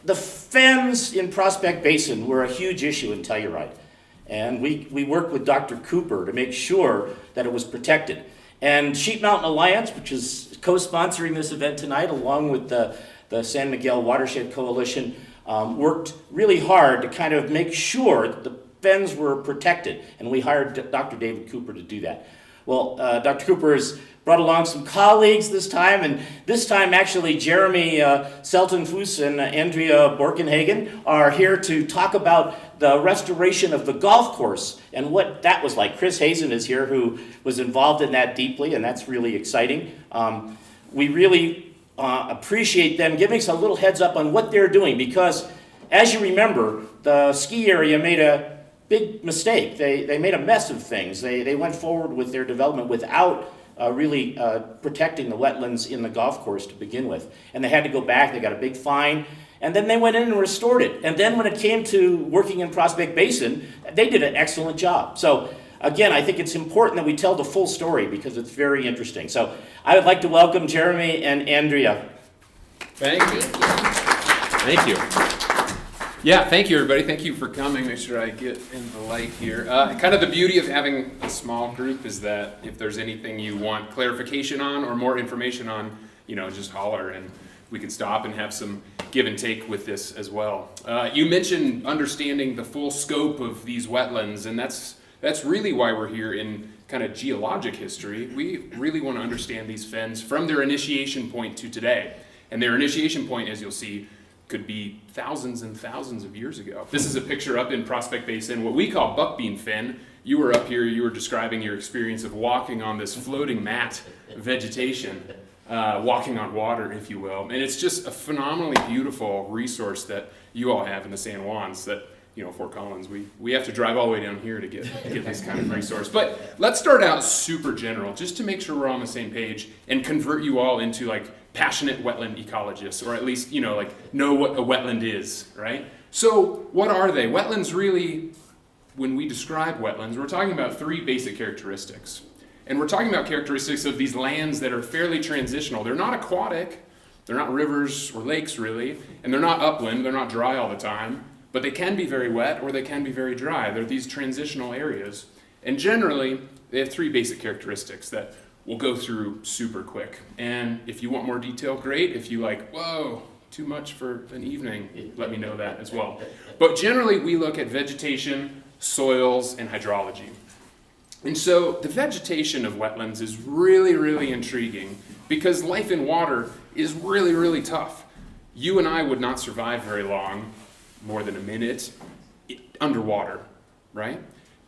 The fens in Prospect Basin were a huge issue in Telluride. And we worked with Dr. Cooper to make sure that it was protected. And Sheep Mountain Alliance, which is co-sponsoring this event tonight, along with the San Miguel Watershed Coalition, worked really hard to kind of make sure that the fens were protected. And we hired Dr. David Cooper to do that. Well, Dr. Cooper has brought along some colleagues this time, and this time actually Jeremy Seltenfuss and Andrea Borkenhagen are here to talk about the restoration of the golf course and what that was like. Chris Hazen is here, who was involved in that deeply, and that's really exciting. We really appreciate them giving us a little heads up on what they're doing, because as you remember, the ski area made a big mistake. They made a mess of things. They went forward with their development without really protecting the wetlands in the golf course to begin with. And they had to go back, they got a big fine, and then they went in and restored it. And then when it came to working in Prospect Basin, they did an excellent job. So again, I think it's important that we tell the full story because it's very interesting. So I would like to welcome Jeremy and Andrea. Thank you. Thank you. Yeah, thank you, everybody. Thank you for coming. Make sure I get in the light here. Kind of the beauty of having a small group is that if there's anything you want clarification on or more information on, just holler and we can stop and have some give and take with this as well. You mentioned understanding the full scope of these wetlands, and that's really why we're here in kind of geologic history. We really want to understand these fens from their initiation point to today. And their initiation point, as you'll see, could be thousands and thousands of years ago. This is a picture up in Prospect Basin, what we call buckbean fen. You were up here, you were describing your experience of walking on this floating mat vegetation, walking on water, if you will. And it's just a phenomenally beautiful resource that you all have in the San Juans that, Fort Collins, we have to drive all the way down here to get this kind of resource. But let's start out super general, just to make sure we're all on the same page and convert you all into passionate wetland ecologists, or at least, know what a wetland is, right? So what are they? Wetlands really, when we describe wetlands, we're talking about three basic characteristics. And we're talking about characteristics of these lands that are fairly transitional. They're not aquatic, they're not rivers or lakes really, and they're not upland, they're not dry all the time, but they can be very wet or they can be very dry. They're these transitional areas. And generally, they have three basic characteristics that we'll go through super quick. And if you want more detail, great. If you whoa, too much for an evening, let me know that as well. But generally, we look at vegetation, soils, and hydrology. And so the vegetation of wetlands is really, really intriguing because life in water is really, really tough. You and I would not survive very long, more than a minute, underwater, right?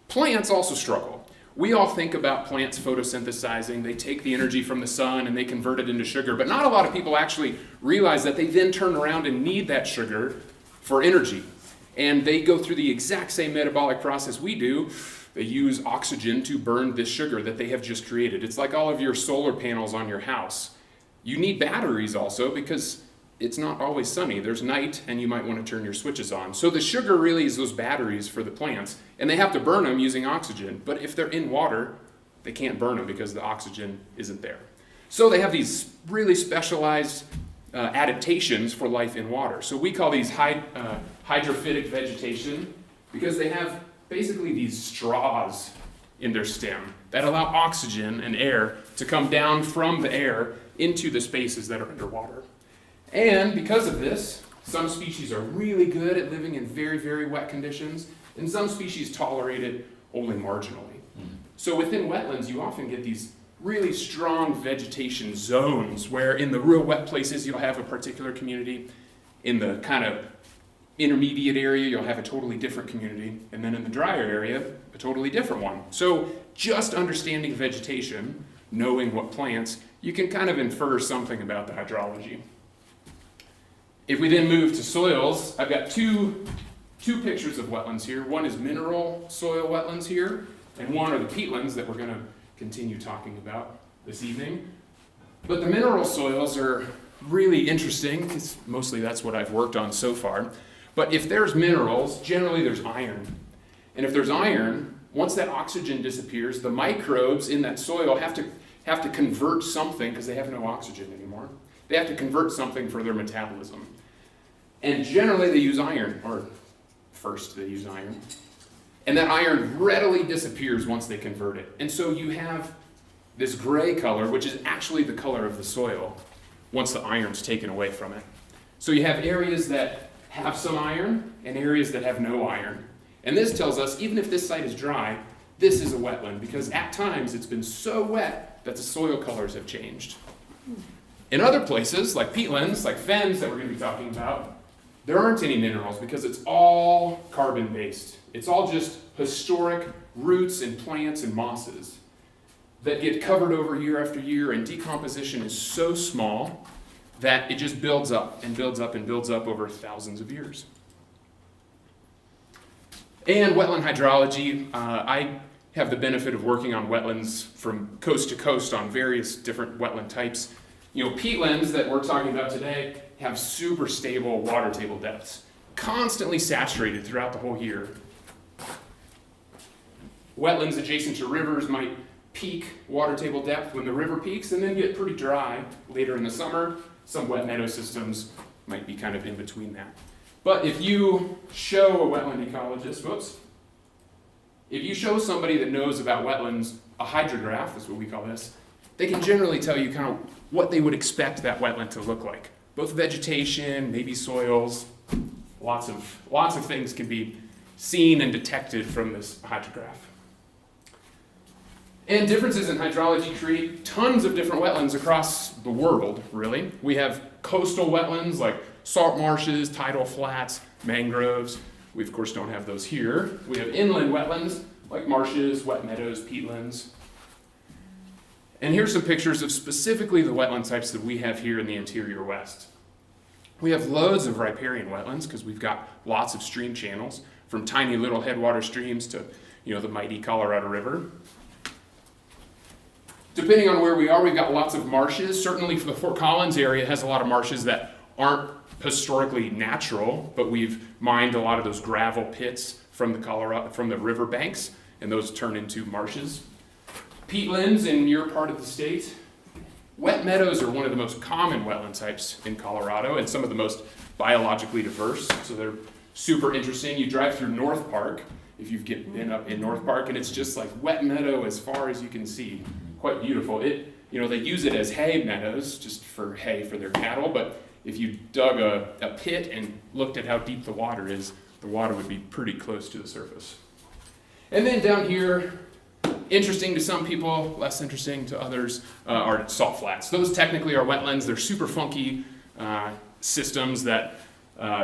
Plants also struggle. We all think about plants photosynthesizing. They take the energy from the sun and they convert it into sugar, but not a lot of people actually realize that they then turn around and need that sugar for energy. And they go through the exact same metabolic process we do. They use oxygen to burn this sugar that they have just created. It's like all of your solar panels on your house. You need batteries also because it's not always sunny. There's night and you might want to turn your switches on. So the sugar really is those batteries for the plants, and they have to burn them using oxygen. But if they're in water, they can't burn them because the oxygen isn't there. So they have these really specialized adaptations for life in water. So we call these hydrophytic vegetation because they have basically these straws in their stem that allow oxygen and air to come down from the air into the spaces that are underwater. And because of this, some species are really good at living in very, very wet conditions, and some species tolerate it only marginally. So within wetlands, you often get these really strong vegetation zones where in the real wet places, you'll have a particular community. In the kind of intermediate area, you'll have a totally different community. And then in the drier area, a totally different one. So just understanding vegetation, knowing what plants, you can kind of infer something about the hydrology. If we then move to soils, I've got two pictures of wetlands here. One is mineral soil wetlands here, and one are the peatlands that we're going to continue talking about this evening. But the mineral soils are really interesting. Mostly that's what I've worked on so far. But if there's minerals, generally there's iron. And if there's iron, once that oxygen disappears, the microbes in that soil have to convert something because they have no oxygen anymore. They have to convert something for their metabolism. And generally they use iron, or first they use iron. And that iron readily disappears once they convert it. And so you have this gray color, which is actually the color of the soil once the iron's taken away from it. So you have areas that have some iron and areas that have no iron. And this tells us, even if this site is dry, this is a wetland, because at times it's been so wet that the soil colors have changed. In other places, like peatlands, like fens that we're going to be talking about, there aren't any minerals because it's all carbon-based. It's all just historic roots and plants and mosses that get covered over year after year, and decomposition is so small that it just builds up and builds up and builds up over thousands of years. And wetland hydrology, I have the benefit of working on wetlands from coast to coast on various different wetland types. You know, peatlands that we're talking about today have super stable water table depths, constantly saturated throughout the whole year. Wetlands adjacent to rivers might peak water table depth when the river peaks and then get pretty dry later in the summer. Some wet meadow systems might be kind of in between that. But if you show a wetland ecologist, if you show somebody that knows about wetlands a hydrograph, that's what we call this, they can generally tell you kind of what they would expect that wetland to look like. Both vegetation, maybe soils, lots of things can be seen and detected from this hydrograph. And differences in hydrology create tons of different wetlands across the world, really. We have coastal wetlands like salt marshes, tidal flats, mangroves. We, of course, don't have those here. We have inland wetlands like marshes, wet meadows, peatlands. And here's some pictures of specifically the wetland types that we have here in the interior west. We have loads of riparian wetlands because we've got lots of stream channels, from tiny little headwater streams to, the mighty Colorado River. Depending on where we are, we've got lots of marshes. Certainly for the Fort Collins area, it has a lot of marshes that aren't historically natural, but we've mined a lot of those gravel pits from the river banks, and those turn into marshes. Peatlands in your part of the state. Wet meadows are one of the most common wetland types in Colorado and some of the most biologically diverse, so they're super interesting. You drive through North Park, if you've been up in North Park, and it's just like wet meadow as far as you can see. Quite beautiful. They use it as hay meadows, just for hay for their cattle, but if you dug a pit and looked at how deep the water is, the water would be pretty close to the surface. And then down here, interesting to some people, less interesting to others, are salt flats. Those technically are wetlands. They're super funky systems that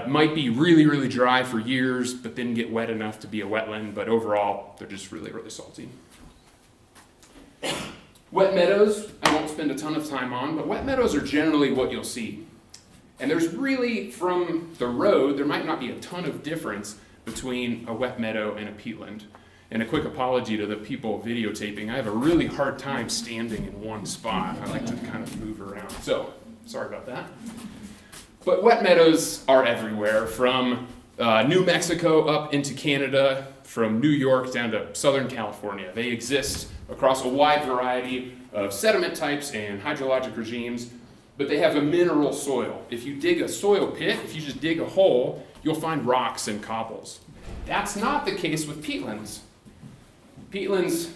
might be really, really dry for years, but then get wet enough to be a wetland, but overall, they're just really, really salty. Wet meadows, I won't spend a ton of time on, but wet meadows are generally what you'll see. And there's really, from the road, there might not be a ton of difference between a wet meadow and a peatland. And a quick apology to the people videotaping, I have a really hard time standing in one spot. I like to kind of move around. So, sorry about that. But wet meadows are everywhere, from New Mexico up into Canada, from New York down to Southern California. They exist across a wide variety of sediment types and hydrologic regimes, but they have a mineral soil. If you dig a soil pit, if you just dig a hole, you'll find rocks and cobbles. That's not the case with peatlands. Peatlands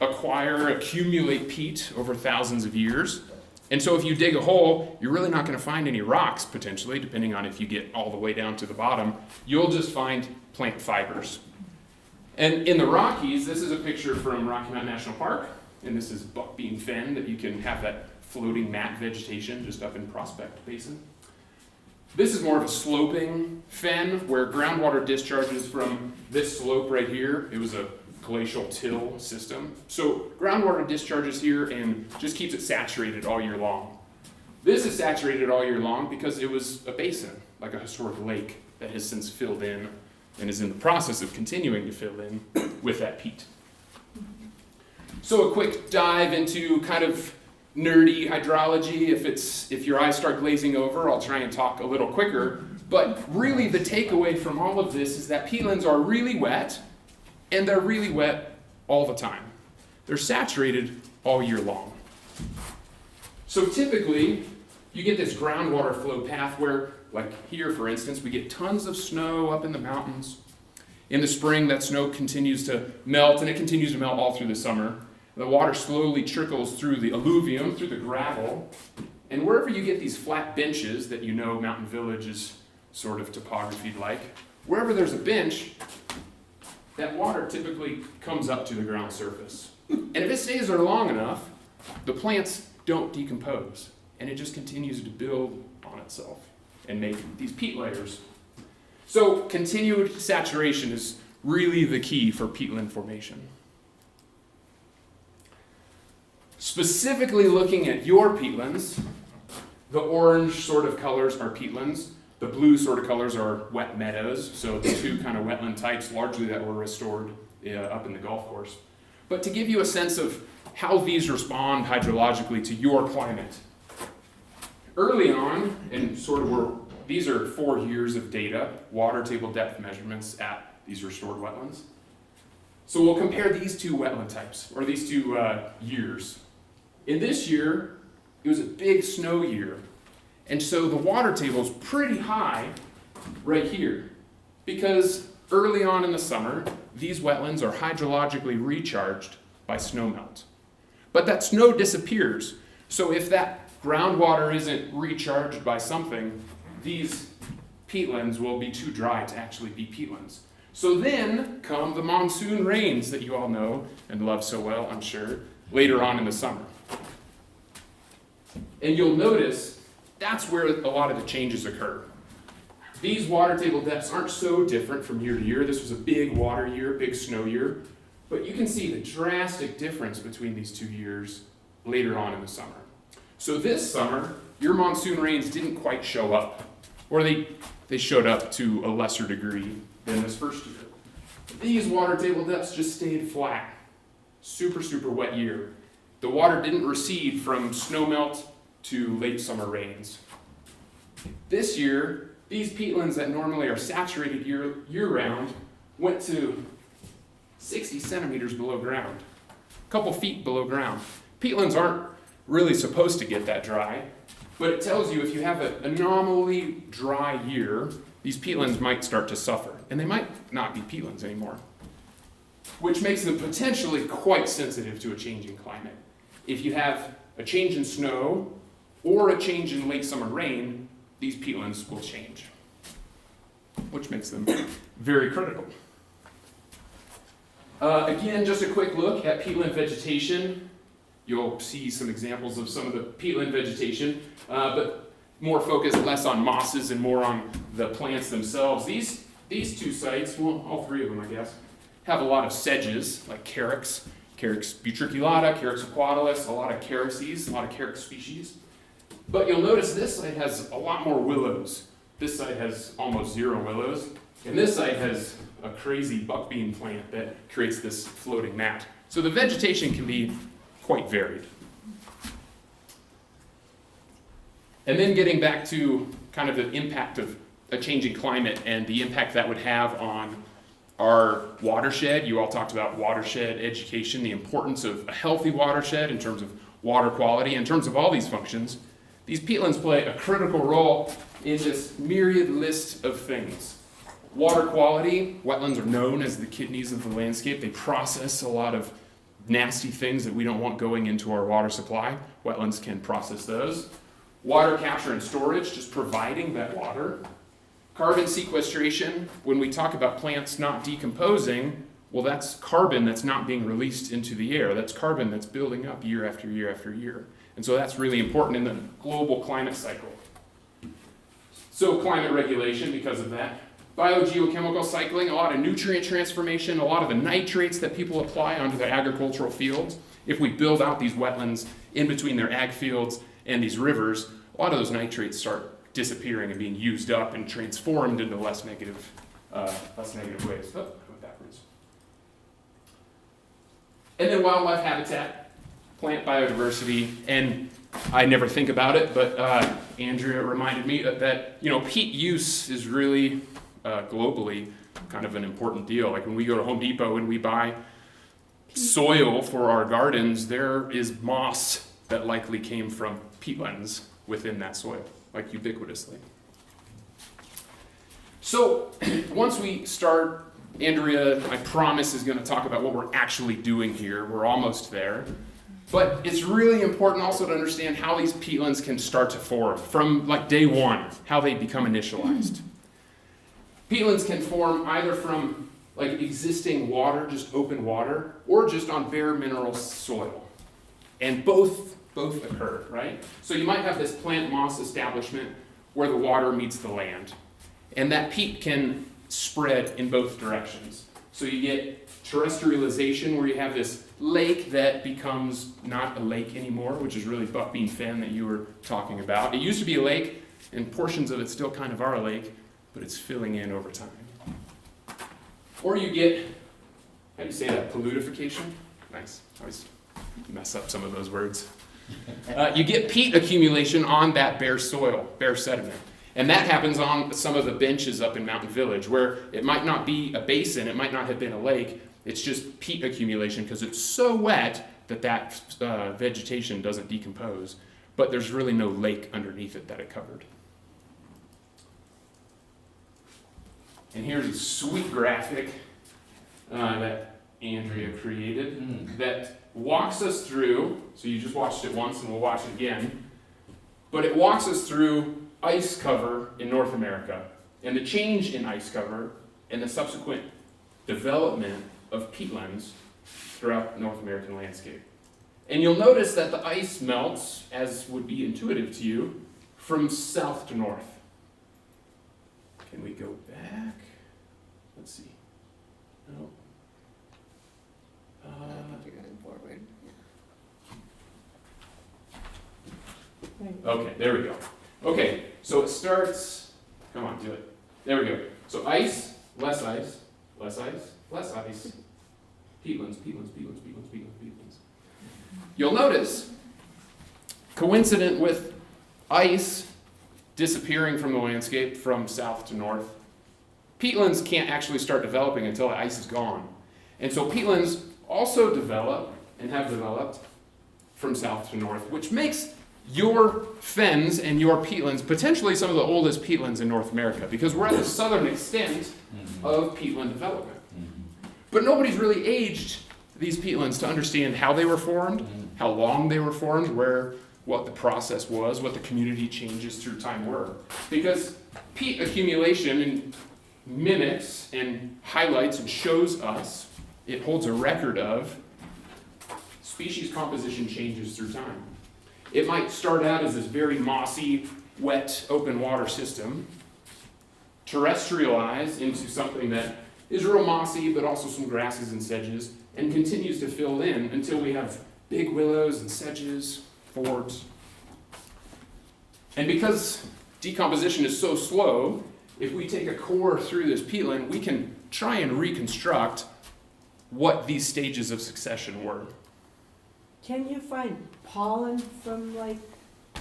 accumulate peat over thousands of years. And so if you dig a hole, you're really not going to find any rocks, potentially, depending on if you get all the way down to the bottom. You'll just find plant fibers. And in the Rockies, this is a picture from Rocky Mountain National Park, and this is buckbeam fen, that you can have that floating mat vegetation just up in Prospect Basin. This is more of a sloping fen where groundwater discharges from this slope right here. It was a glacial till system. So groundwater discharges here and just keeps it saturated all year long. This is saturated all year long because it was a basin, like a historic lake, that has since filled in and is in the process of continuing to fill in with that peat. So a quick dive into kind of nerdy hydrology. If your eyes start glazing over, I'll try and talk a little quicker. But really the takeaway from all of this is that peatlands are really wet, and they're really wet all the time. They're saturated all year long. So typically, you get this groundwater flow path where Like here, for instance, we get tons of snow up in the mountains. In the spring, that snow continues to melt, and it continues to melt all through the summer. The water slowly trickles through the alluvium, through the gravel, and wherever you get these flat benches that you know Mountain Village is sort of topography like, wherever there's a bench, that water typically comes up to the ground surface. And if it stays there long enough, the plants don't decompose, and it just continues to build on itself and make these peat layers. So continued saturation is really the key for peatland formation. Specifically looking at your peatlands, the orange sort of colors are peatlands. The blue sort of colors are wet meadows, so the two kind of wetland types largely that were restored up in the golf course. But to give you a sense of how these respond hydrologically to your climate, early on, and sort of these are 4 years of data, water table depth measurements at these restored wetlands. So we'll compare these two wetland types, or these two years. In this year, it was a big snow year. And so the water table is pretty high right here, because early on in the summer, these wetlands are hydrologically recharged by snowmelt. But that snow disappears. So if that groundwater isn't recharged by something, these peatlands will be too dry to actually be peatlands. So then come the monsoon rains that you all know and love so well, I'm sure, later on in the summer. And you'll notice that's where a lot of the changes occur. These water table depths aren't so different from year to year. This was a big water year, big snow year. But you can see the drastic difference between these 2 years later on in the summer. So this summer, your monsoon rains didn't quite show up, or they showed up to a lesser degree than this first year. These water table depths just stayed flat. Super, super wet year. The water didn't recede from snowmelt to late summer rains. This year, these peatlands that normally are saturated year-round went to 60 centimeters below ground, a couple feet below ground. Peatlands aren't really supposed to get that dry, but it tells you if you have an anomaly dry year, these peatlands might start to suffer, and they might not be peatlands anymore, which makes them potentially quite sensitive to a changing climate. If you have a change in snow or a change in late summer rain, these peatlands will change, which makes them very critical. Again, just a quick look at peatland vegetation. You'll see some examples of some of the peatland vegetation, but more focused less on mosses and more on the plants themselves. These two sites, well, all three of them, I guess, have a lot of sedges, like carex butriculata, carex aquatilis, a lot of carices, a lot of carex species. But you'll notice this site has a lot more willows. This site has almost 0 willows, and this site has a crazy buckbean plant that creates this floating mat. So the vegetation can be quite varied. And then getting back to kind of the impact of a changing climate and the impact that would have on our watershed. You all talked about watershed education, the importance of a healthy watershed in terms of water quality, in terms of all these functions. These peatlands play a critical role in this myriad list of things. Water quality, wetlands are known as the kidneys of the landscape. They process a lot of nasty things that we don't want going into our water supply. Wetlands can process those. Water capture and storage, just providing that water. Carbon sequestration, when we talk about plants not decomposing, well, that's carbon that's not being released into the air. That's carbon that's building up year after year after year. And so that's really important in the global climate cycle. So climate regulation because of that. Biogeochemical cycling, a lot of nutrient transformation, a lot of the nitrates that people apply onto their agricultural fields. If we build out these wetlands in between their ag fields and these rivers, a lot of those nitrates start disappearing and being used up and transformed into less negative ways. Oh, I went backwards. And then wildlife habitat, plant biodiversity, and I never think about it, but Andrea reminded me that peat use is really globally kind of an important deal. Like when we go to Home Depot and we buy soil for our gardens, there is moss that likely came from peatlands within that soil, like ubiquitously. So once we start, Andrea, I promise, is going to talk about what we're actually doing here. We're almost there. But it's really important also to understand how these peatlands can start to form from like day one, how they become initialized. Peatlands can form either from like existing water, just open water, or just on bare mineral soil. And both occur, right? So you might have this plant moss establishment where the water meets the land. And that peat can spread in both directions. So you get terrestrialization, where you have this lake that becomes not a lake anymore, which is really Buckbean Fen that you were talking about. It used to be a lake, and portions of it still kind of are a lake, but it's filling in over time. Or you get, how do you say that, polutification? Nice, I always mess up some of those words. You get peat accumulation on that bare soil, bare sediment. And that happens on some of the benches up in Mountain Village, where it might not be a basin, it might not have been a lake, it's just peat accumulation because it's so wet that vegetation doesn't decompose, but there's really no lake underneath it that it covered. And here's a sweet graphic that Andrea created that walks us through, so you just watched it once and we'll watch it again, but it walks us through ice cover in North America and the change in ice cover and the subsequent development of peatlands throughout the North American landscape. And you'll notice that the ice melts, as would be intuitive to you, from south to north. Can we go back? Let's see. No. I think you're going forward. Okay, there we go. Okay, so it starts, come on, do it. There we go. So ice, less ice, less ice, less ice. Peatlands, peatlands, peatlands, peatlands, peatlands, peatlands. You'll notice, coincident with ice disappearing from the landscape from south to north, peatlands can't actually start developing until the ice is gone. And so peatlands also develop and have developed from south to north, which makes your fens and your peatlands potentially some of the oldest peatlands in North America, because we're at the southern extent of peatland development. But nobody's really aged these peatlands to understand how they were formed, how long they were formed, what the process was, what the community changes through time were. Because peat accumulation mimics and highlights and shows us, it holds a record of species composition changes through time. It might start out as this very mossy, wet, open water system, terrestrialize into something that is real mossy, but also some grasses and sedges, and continues to fill in until we have big willows and sedges, forbs. And because decomposition is so slow, if we take a core through this peatland, we can try and reconstruct what these stages of succession were. Can you find pollen from like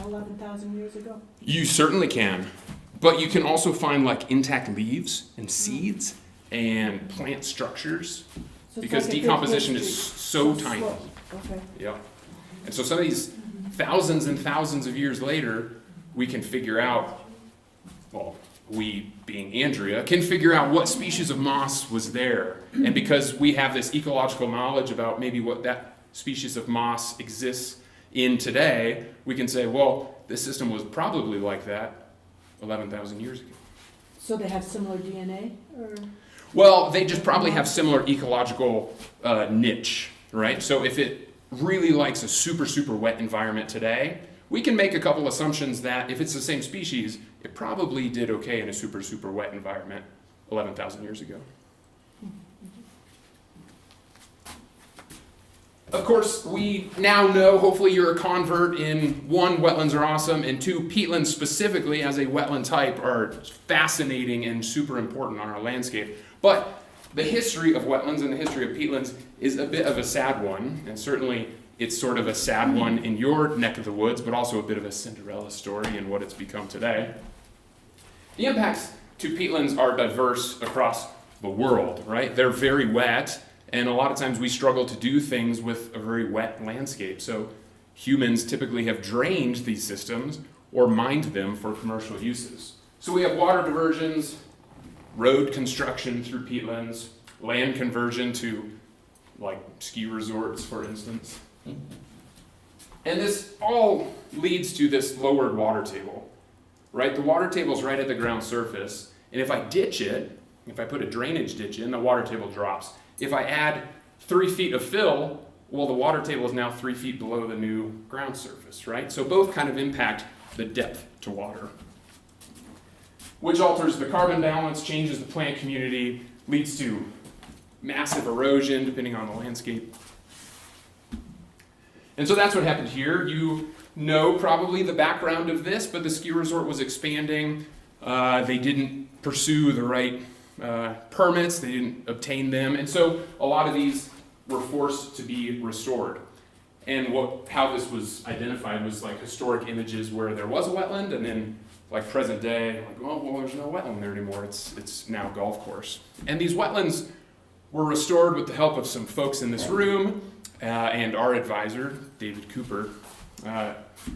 11,000 years ago? You certainly can, but you can also find like intact leaves and seeds and plant structures, So it's because like a big decomposition is history. so tiny. slow. Okay. Yep. And so some of these thousands and thousands of years later, we can figure out, well, we being Andrea, can figure out what species of moss was there. And because we have this ecological knowledge about maybe what that species of moss exists in today, we can say, well, this system was probably like that 11,000 years ago. So they have similar DNA, or? Well, they just probably have similar ecological niche, right? So if it really likes a super, super wet environment today, we can make a couple assumptions that if it's the same species, it probably did okay in a super, super wet environment 11,000 years ago. Of course, we now know, hopefully you're a convert in one, wetlands are awesome, and two, peatlands specifically as a wetland type are fascinating and super important on our landscape. But the history of wetlands and the history of peatlands is a bit of a sad one, and certainly it's sort of a sad one in your neck of the woods, but also a bit of a Cinderella story in what it's become today. The impacts to peatlands are diverse across the world, right? They're very wet, and a lot of times we struggle to do things with a very wet landscape. So humans typically have drained these systems or mined them for commercial uses. So we have water diversions, road construction through peatlands, land conversion to like ski resorts, for instance. And this all leads to this lowered water table, right? The water table's right at the ground surface, and if I ditch it, if I put a drainage ditch in, the water table drops. If I add 3 feet of fill, well, the water table is now 3 feet below the new ground surface, right? So both kind of impact the depth to water, which alters the carbon balance, changes the plant community, leads to massive erosion depending on the landscape. And so that's what happened here. You know probably the background of this, but the ski resort was expanding. They didn't pursue the right permits, they didn't obtain them, and so a lot of these were forced to be restored. And how this was identified was like historic images where there was a wetland, and then like present day, like, oh, well, there's no wetland there anymore. It's now a golf course. And these wetlands were restored with the help of some folks in this room and our advisor, David Cooper.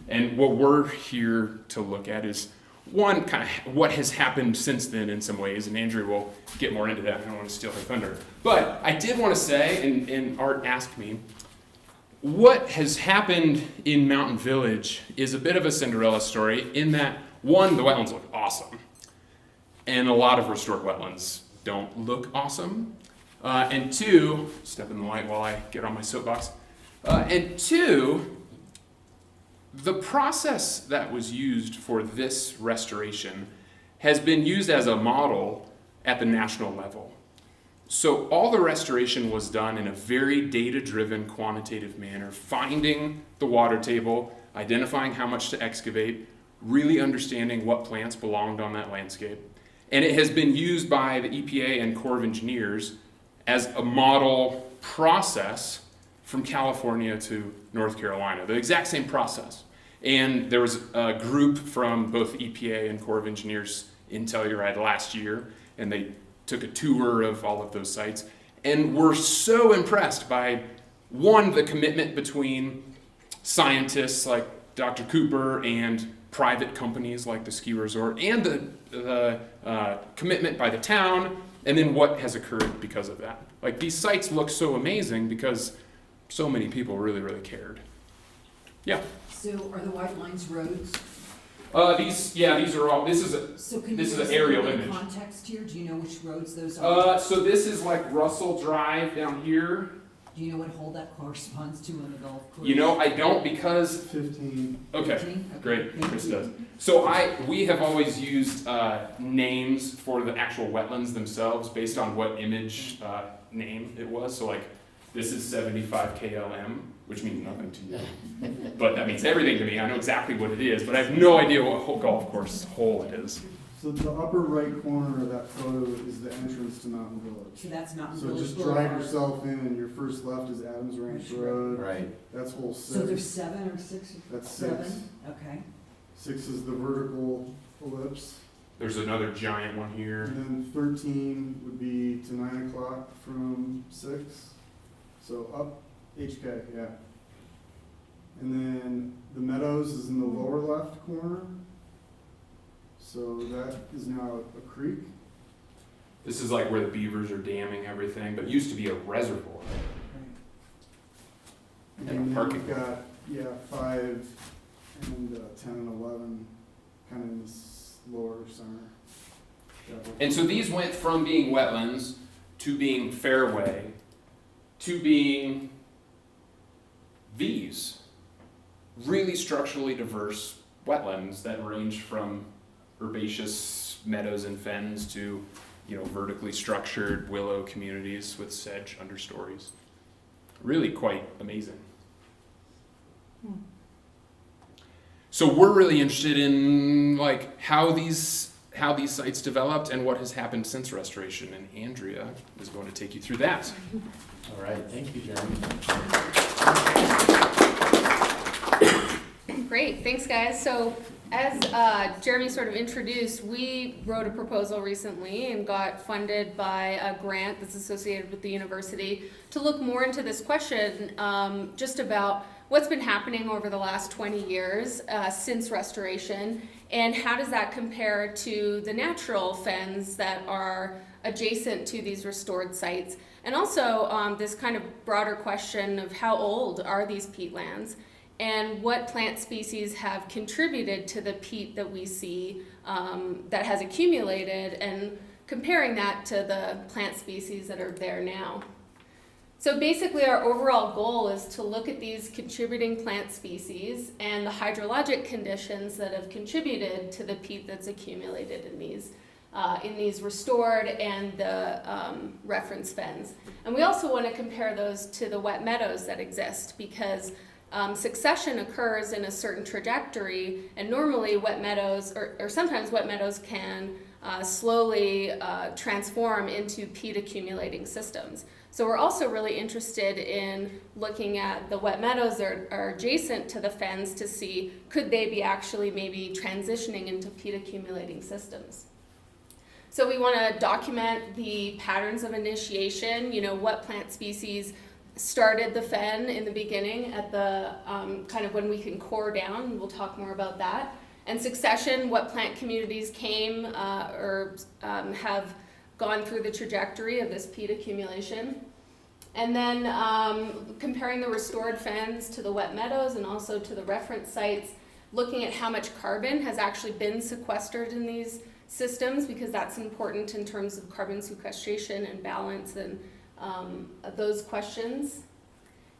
And what we're here to look at is one, kind of what has happened since then in some ways, and Andrea will get more into that. I don't want to steal her thunder. But I did want to say, and Art asked me, what has happened in Mountain Village is a bit of a Cinderella story in that, one, the wetlands look awesome, and a lot of restored wetlands don't look awesome. And two, step in the light while I get on my soapbox, and two, the process that was used for this restoration has been used as a model at the national level. So all the restoration was done in a very data-driven, quantitative manner, finding the water table, identifying how much to excavate, really understanding what plants belonged on that landscape. And it has been used by the EPA and Corps of Engineers as a model process from California to North Carolina, the exact same process. And there was a group from both EPA and Corps of Engineers in Telluride last year, and they took a tour of all of those sites, and were so impressed by, one, the commitment between scientists like Dr. Cooper and private companies like the ski resort, and the commitment by the town, and then what has occurred because of that. Like, these sites look so amazing because so many people really, really cared. Yeah. So are the white lines roads? These are all, this is an aerial image. Context here, do you know which roads those are? So this is like Russell Drive down here. Do you know what hole that corresponds to on the golf course? You know, I don't, because, 15. okay, 15? Okay, great, thank Chris you. does. So we have always used names for the actual wetlands themselves based on what image name it was. So like, this is 75 KLM, which means nothing to you. But that means everything to me. I know exactly what it is, but I have no idea what whole golf course hole it is. So the upper right corner of that photo is the entrance to Mountain Village. So that's Mountain So Village just Boulevard. drive yourself in, and your first left is Adams Ranch Road. Right. That's hole So there's 6. 7 or 6? That's 6. 7, okay. 6 is the vertical ellipse. There's another giant one here. And then 13 would be to 9 o'clock from 6. So up HK, yeah. And then the Meadows is in the lower left corner. So that is now a creek. This is like where the beavers are damming everything, but used to be a reservoir. And And a then parking we've got, 5 and 10 and 11 kind of in this lower center. And so these went from being wetlands to being fairway to being these really structurally diverse wetlands that range from herbaceous meadows and fens to, vertically structured willow communities with sedge understories. Really quite amazing. So we're really interested in how these sites developed and what has happened since restoration, and Andrea is going to take you through that. All right, thank you, Jeremy. Great, thanks guys. So as Jeremy sort of introduced, we wrote a proposal recently and got funded by a grant that's associated with the university to look more into this question, just about what's been happening over the last 20 years since restoration, And how does that compare to the natural fens that are adjacent to these restored sites? And also this kind of broader question of how old are these peatlands and what plant species have contributed to the peat that we see that has accumulated, and comparing that to the plant species that are there now. So basically our overall goal is to look at these contributing plant species and the hydrologic conditions that have contributed to the peat that's accumulated in these restored and the reference fens. And we also want to compare those to the wet meadows that exist, because succession occurs in a certain trajectory, and normally wet meadows, or sometimes wet meadows can slowly transform into peat accumulating systems. So we're also really interested in looking at the wet meadows that are adjacent to the fens to see, could they be actually maybe transitioning into peat accumulating systems. So we want to document the patterns of initiation, what plant species started the fen in the beginning at the kind of when we can core down. We'll talk more about that. And succession, what plant communities came or have gone through the trajectory of this peat accumulation. And then comparing the restored fens to the wet meadows and also to the reference sites, looking at how much carbon has actually been sequestered in these systems, because that's important in terms of carbon sequestration and balance and those questions.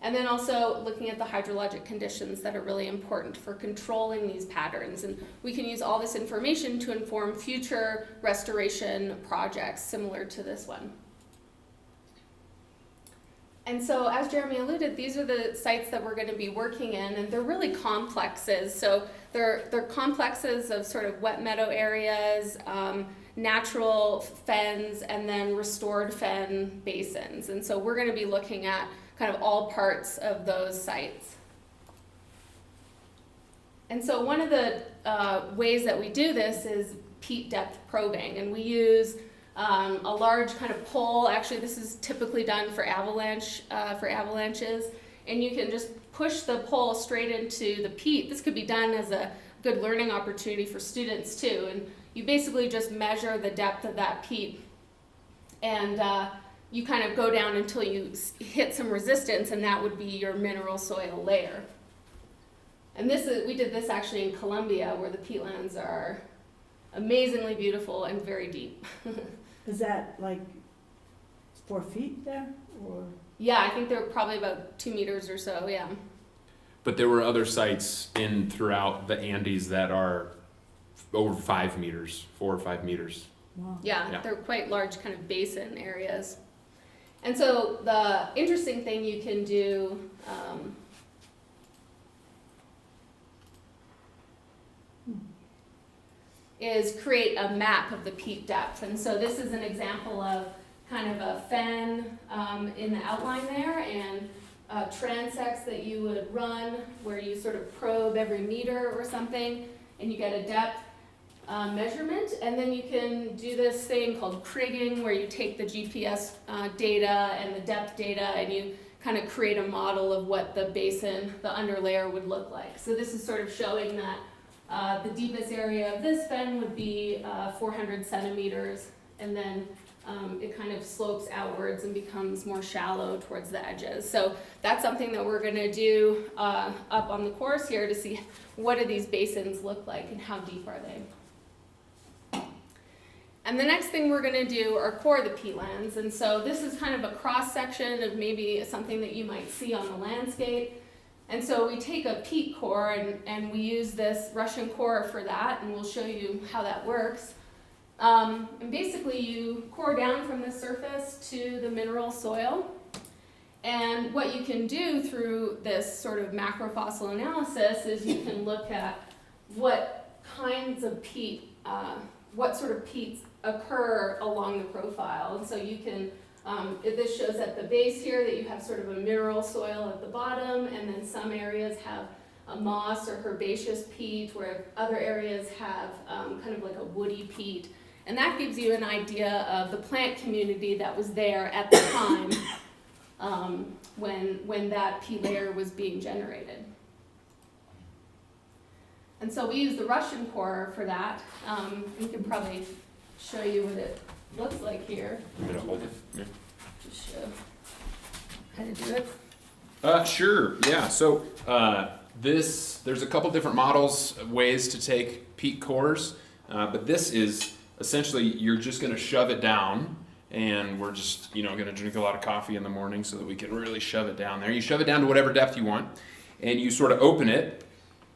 And then also looking at the hydrologic conditions that are really important for controlling these patterns. And we can use all this information to inform future restoration projects similar to this one. And so, as Jeremy alluded, these are the sites that we're going to be working in, and they're really complexes. So they're complexes of sort of wet meadow areas, natural fens, and then restored fen basins. And so we're going to be looking at kind of all parts of those sites. And so one of the ways that we do this is peat depth probing, and we use a large kind of pole. Actually, this is typically done for avalanches, and you can just push the pole straight into the peat. This could be done as a good learning opportunity for students too, and you basically just measure the depth of that peat, and you kind of go down until you hit some resistance, and that would be your mineral soil layer. And we did this actually in Colombia, where the peatlands are amazingly beautiful and very deep. Is that like 4 feet there, or? Yeah, I think they're probably about 2 meters or so, yeah. But there were other sites throughout the Andes that are over 5 meters, 4 or 5 meters. Wow. Yeah, they're quite large kind of basin areas. And so the interesting thing you can do is create a map of the peat depth. And so this is an example of kind of a fen in the outline there, and transects that you would run where you sort of probe every meter or something, and you get a depth measurement. And then you can do this thing called krigging, where you take the GPS data and the depth data, and you kind of create a model of what the basin, the underlayer, would look like. So this is sort of showing that the deepest area of this fen would be 400 centimeters, and then it kind of slopes outwards and becomes more shallow towards the edges. So that's something that we're going to do up on the course here to see what do these basins look like and how deep are they. And the next thing we're going to do are core the peatlands. And so this is kind of a cross section of maybe something that you might see on the landscape. And so we take a peat core and we use this Russian core for that, and we'll show you how that works. And basically you core down from the surface to the mineral soil. And what you can do through this sort of macrofossil analysis is you can look at what kinds of peat, what sort of peats occur along the profile. And so you can, this shows at the base here that you have sort of a mineral soil at the bottom, and then some areas have a moss or herbaceous peat, where other areas have kind of like a woody peat. And that gives you an idea of the plant community that was there at the time when that peat layer was being generated. And so we use the Russian core for that. We could probably show you what it looks like here. I'm gonna hold it. Yeah. Just show how to do it. Sure, yeah, so, there's a couple different models, ways to take peat cores, but this is essentially, you're just gonna shove it down, and we're just, gonna drink a lot of coffee in the morning so that we can really shove it down there. You shove it down to whatever depth you want, and you sort of open it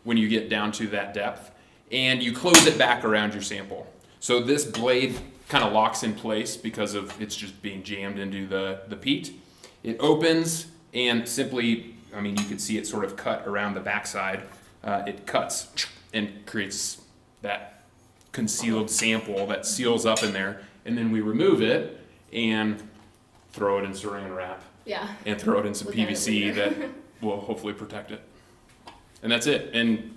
when you get down to that depth, and you close it back around your sample. So this blade kind of locks in place because of it's just being jammed into the peat. It opens, and simply, you can see it sort of cut around the backside. It cuts and creates that concealed sample that seals up in there. And then we remove it and throw it in saran wrap Yeah. and throw it in some Look at it PVC that later. will hopefully protect it. And that's it. And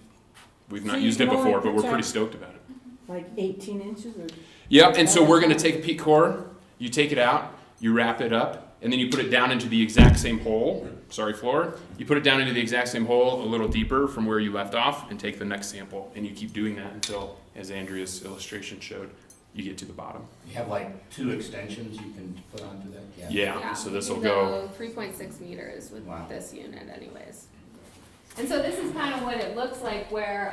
we've not So you used it can only before, but we're pretty protect- stoked about it. Like 18 inches or? Yep, and so we're gonna take a peat core, you take it out, you wrap it up, and then you put it down into the exact same hole, sorry floor, you put it down into the exact same hole a little deeper from where you left off and take the next sample, and you keep doing that until, as Andrea's illustration showed, you get to the bottom. You have like 2 extensions you can put onto that? Yeah, so this will you go, 3.6 meters with Wow. this unit anyways. And so this is kind of what it looks like where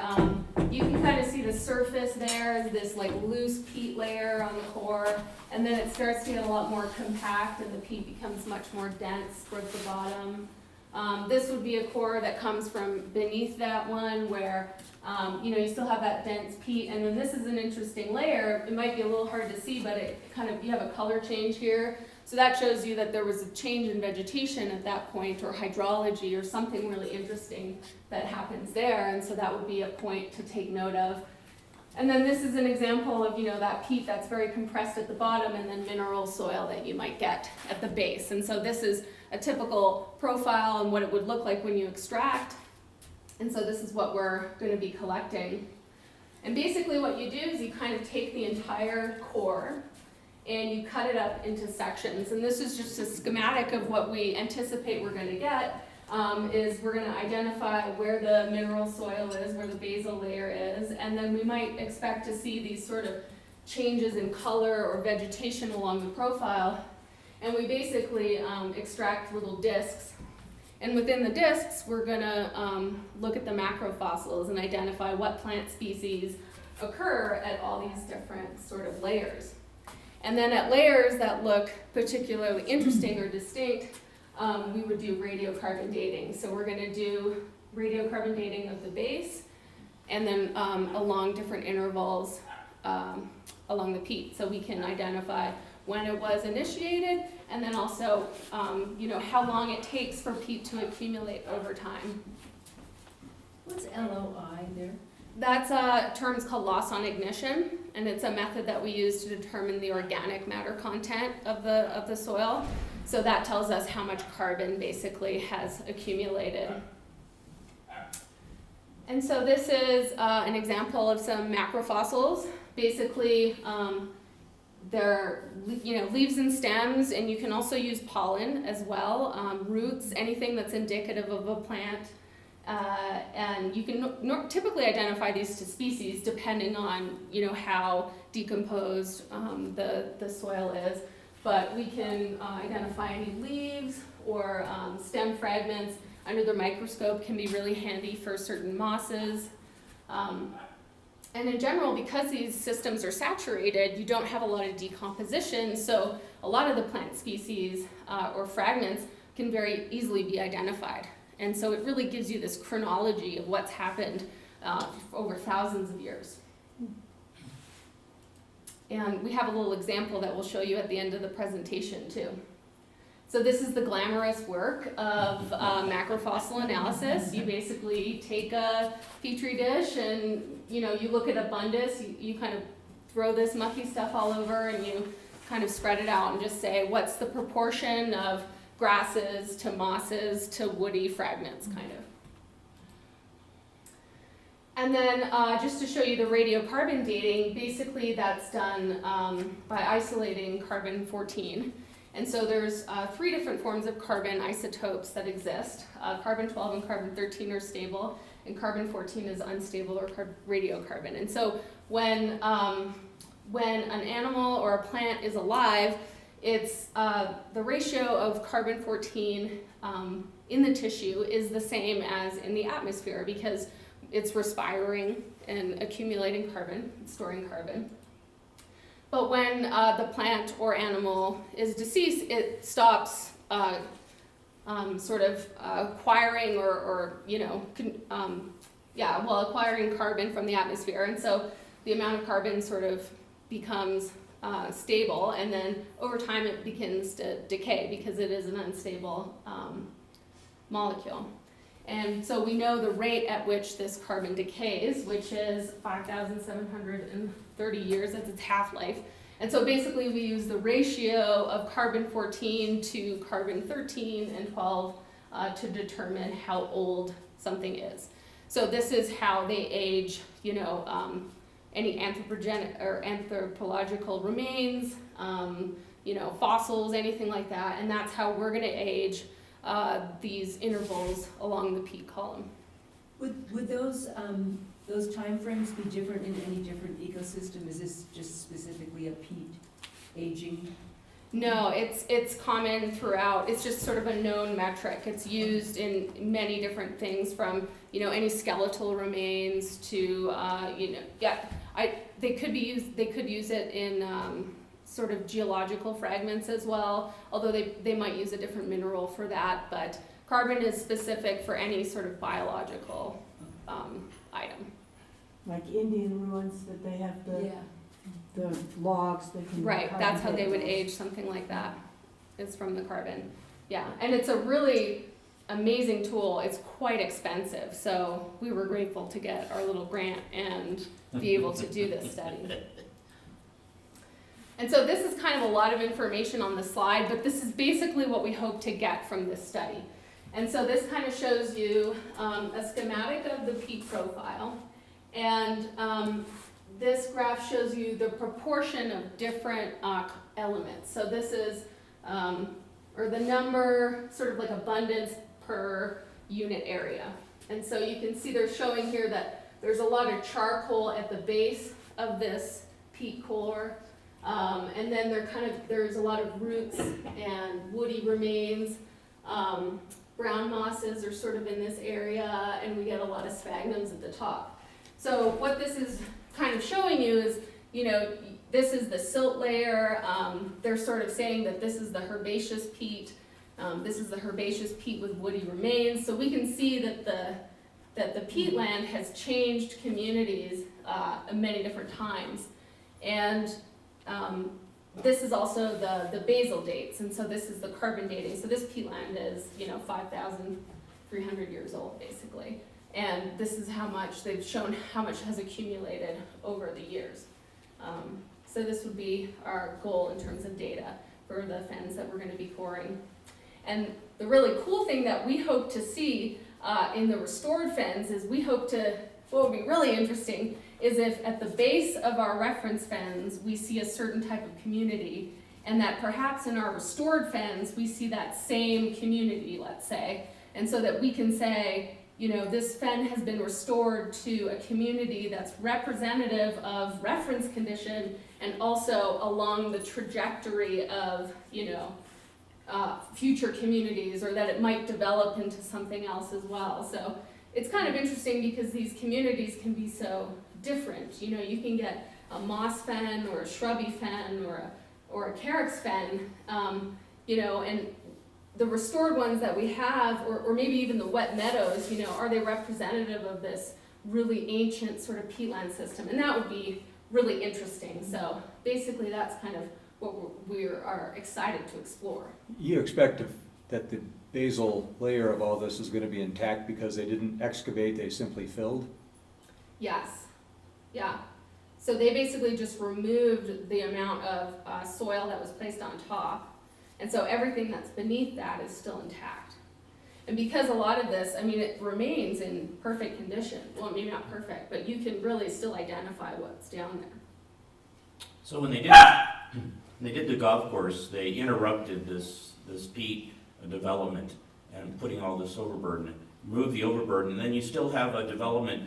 you can kind of see the surface there, this like loose peat layer on the core, and then it starts to get a lot more compact and the peat becomes much more dense towards the bottom. This would be a core that comes from beneath that one where you still have that dense peat, and then this is an interesting layer. It might be a little hard to see, but it kind of, you have a color change here. So that shows you that there was a change in vegetation at that point, or hydrology, or something really interesting that happens there, and so that would be a point to take note of. And then this is an example of, that peat that's very compressed at the bottom, and then mineral soil that you might get at the base. And so this is a typical profile and what it would look like when you extract. And so this is what we're going to be collecting. And basically what you do is you kind of take the entire core and you cut it up into sections. And this is just a schematic of what we anticipate we're going to get, is we're going to identify where the mineral soil is, where the basal layer is, and then we might expect to see these sort of changes in color or vegetation along the profile. And we basically extract little discs. And within the discs, we're going to look at the macrofossils and identify what plant species occur at all these different sort of layers. And then at layers that look particularly interesting or distinct, we would do radiocarbon dating. So we're going to do radiocarbon dating of the base, and then along different intervals along the peat, so we can identify when it was initiated, and then also how long it takes for peat to accumulate over time. What's LOI there? That's a term is called loss on ignition, and it's a method that we use to determine the organic matter content of the soil. So that tells us how much carbon basically has accumulated. And so this is an example of some macrofossils. Basically, they're leaves and stems, and you can also use pollen as well, roots, anything that's indicative of a plant. And you can typically identify these to species depending on how decomposed the soil is. But we can identify any leaves or stem fragments under the microscope can be really handy for certain mosses. And in general, because these systems are saturated, you don't have a lot of decomposition, so a lot of the plant species or fragments can very easily be identified. And so it really gives you this chronology of what's happened over thousands of years. And we have a little example that we'll show you at the end of the presentation too. So this is the glamorous work of macrofossil analysis. You basically take a petri dish and you look at abundance, you kind of throw this mucky stuff all over and you kind of spread it out and just say what's the proportion of grasses to mosses to woody fragments, kind of. And then just to show you the radiocarbon dating, basically that's done by isolating carbon-14. And so there's 3 different forms of carbon isotopes that exist. Carbon-12 and carbon-13 are stable, and carbon-14 is unstable or radiocarbon. And so when an animal or a plant is alive, it's the ratio of carbon-14 in the tissue is the same as in the atmosphere because it's respiring and accumulating carbon, storing carbon. But when the plant or animal is deceased, it stops sort of acquiring acquiring carbon from the atmosphere. And so the amount of carbon sort of becomes stable, and then over time it begins to decay because it is an unstable molecule. And so we know the rate at which this carbon decays, which is 5,730 years, that's its half-life. And so basically we use the ratio of carbon-14 to carbon-13 and 12 to determine how old something is. So this is how they age, any anthropological remains, fossils, anything like that, and that's how we're gonna age these intervals along the peat column. Would those timeframes be different in any different ecosystem? Is this just specifically a peat aging? No, it's common throughout. It's just sort of a known metric. It's used in many different things, from any skeletal remains to they could use it in sort of geological fragments as well, although they might use a different mineral for that, but carbon is specific for any sort of biological item. Like Indian ruins that they have the logs that can. Right, that's how they would age something like that, is from the carbon. Yeah, and it's a really amazing tool. It's quite expensive, so we were grateful to get our little grant and be able to do this study. And so this is kind of a lot of information on the slide, but this is basically what we hope to get from this study. And so this kind of shows you a schematic of the peat profile, and this graph shows you the proportion of different elements. So this is, or the number, sort of like abundance per unit area. And so you can see they're showing here that there's a lot of charcoal at the base of this peat core. And then there's a lot of roots and woody remains. Brown mosses are sort of in this area, and we get a lot of sphagnums at the top. So what this is kind of showing you is, this is the silt layer. They're sort of saying that this is the herbaceous peat. This is the herbaceous peat with woody remains. So we can see that the peatland has changed communities many different times. And this is also the basal dates, and so this is the carbon dating. So this peatland is, 5,300 years old, basically. And this is how much, they've shown how much has accumulated over the years. So this would be our goal in terms of data for the fens that we're gonna be coring. And the really cool thing that we hope to see in the restored fens is what would be really interesting is if at the base of our reference fens we see a certain type of community, and that perhaps in our restored fens we see that same community, let's say, and so that we can say, this fen has been restored to a community that's representative of reference condition and also along the trajectory of, future communities, or that it might develop into something else as well. So it's kind of interesting because these communities can be so different. You can get a moss fen or a shrubby fen or a carex fen, and the restored ones that we have, or maybe even the wet meadows, are they representative of this really ancient sort of peatland system? And that would be really interesting. So basically that's kind of what we are excited to explore. You expect that the basal layer of all this is going to be intact because they didn't excavate, they simply filled? Yes, yeah. So they basically just removed the amount of soil that was placed on top. And so everything that's beneath that is still intact. And because a lot of this, it remains in perfect condition. Well, maybe not perfect, but you can really still identify what's down there. So when they did, When they did the golf course, they interrupted this peat development and putting all this overburden, remove the overburden, and then you still have a development.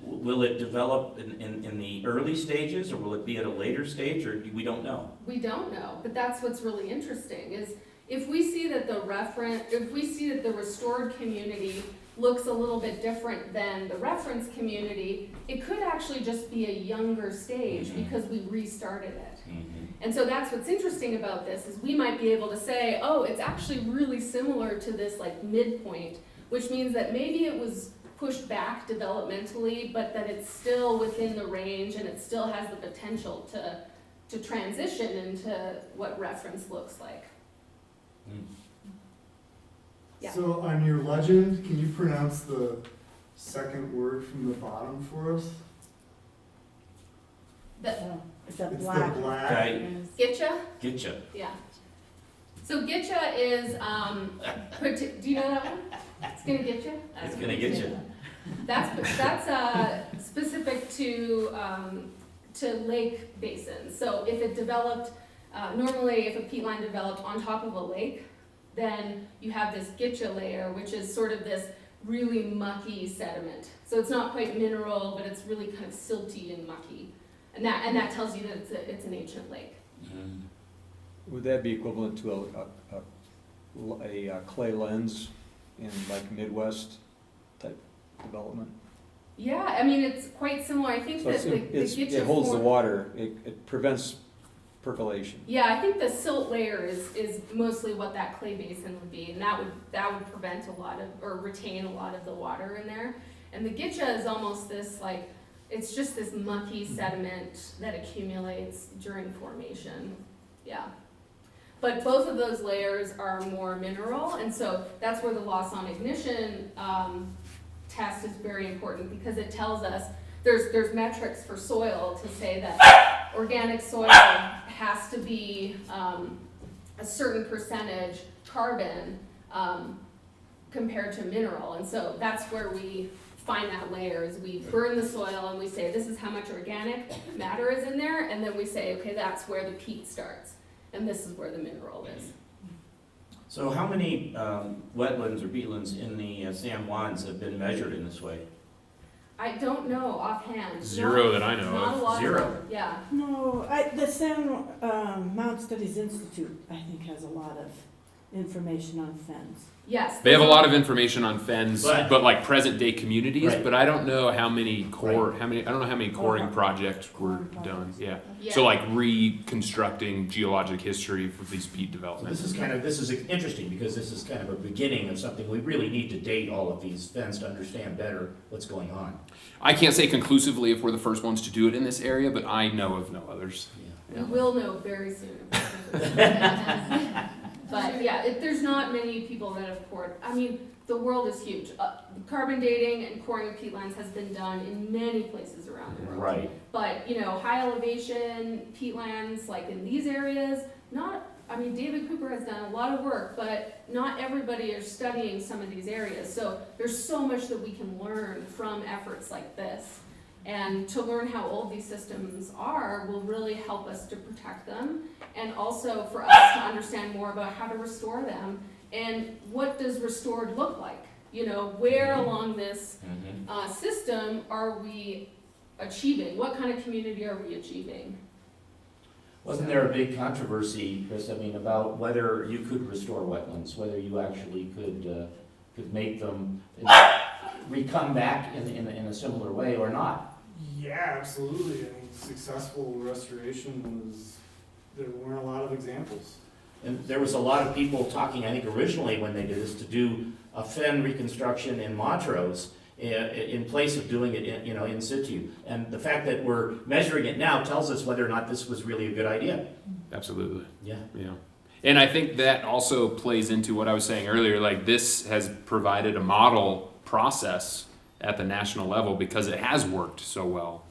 Will it develop in the early stages, or will it be at a later stage, or we don't know? We don't know, but that's what's really interesting, is if we see that the restored community looks a little bit different than the reference community, it could actually just be a younger stage because we restarted it. And so that's what's interesting about this, is we might be able to say, oh, it's actually really similar to this like midpoint, which means that maybe it was pushed back developmentally, but that it's still within the range and it still has the potential to transition into what reference looks like. Yeah. So on your legend, can you pronounce the second word from the bottom for us? Oh, it's that It's black. the black. Right, Getcha? getcha. Yeah. So getcha is, do you know that one? It's gonna get you? It's gonna get you. That's specific to lake basins. So if it developed, normally if a peat line developed on top of a lake, then you have this getcha layer, which is sort of this really mucky sediment. So it's not quite mineral, but it's really kind of silty and mucky. And that tells you that it's an ancient lake. Would that be equivalent to a clay lens in like Midwest type development? Yeah, I mean, it's quite similar. I think So that the getcha it holds the form- water, it prevents percolation. Yeah, I think the silt layer is mostly what that clay basin would be, and that would prevent a lot of, or retain a lot of the water in there. And the getcha is almost this like, it's just this mucky sediment that accumulates during formation. Yeah. But both of those layers are more mineral, and so that's where the loss on ignition test is very important, because it tells us there's metrics for soil to say that organic soil has to be a certain percentage carbon compared to mineral, and so that's where we find that layer, is we burn the soil and we say this is how much organic matter is in there, and then we say, okay, that's where the peat starts, and this is where the mineral is. So how many wetlands or peatlands in the San Juans have been measured in this way? I don't know offhand. Zero that I know Not of. a lot of Zero. them, yeah. No, the San Mount Studies Institute, I think, has a lot of information on fens. Yes. They have a lot of information on fens, But- but like present day communities, Right. but I don't know how many I don't know how many coring projects were done, yeah. So like reconstructing geologic history for these peat developments. This is interesting, because this is kind of a beginning of something. We really need to date all of these fens to understand better what's going on. I can't say conclusively if we're the first ones to do it in this area, but I know of no others. We will know very soon. But yeah, there's not many people that have cored. I mean, the world is huge. Carbon dating and coring of peatlands has been done in many places around the world. Right. But, high elevation peatlands, like in these areas, David Cooper has done a lot of work, but not everybody is studying some of these areas. So there's so much that we can learn from efforts like this. And to learn how old these systems are will really help us to protect them, and also for us to understand more about how to restore them, and what does restored look like? Where along this system are we achieving? What kind of community are we achieving? Wasn't there a big controversy, Chris, about whether you could restore wetlands, whether you actually could make them come back in a similar way or not? Yeah, absolutely. Successful restoration there weren't a lot of examples. And there was a lot of people talking, I think originally when they did this, to do a fen reconstruction in Montrose in place of doing it in situ. And the fact that we're measuring it now tells us whether or not this was really a good idea. Absolutely. Yeah. Yeah. And I think that also plays into what I was saying earlier, like this has provided a model process at the national level because it has worked so well.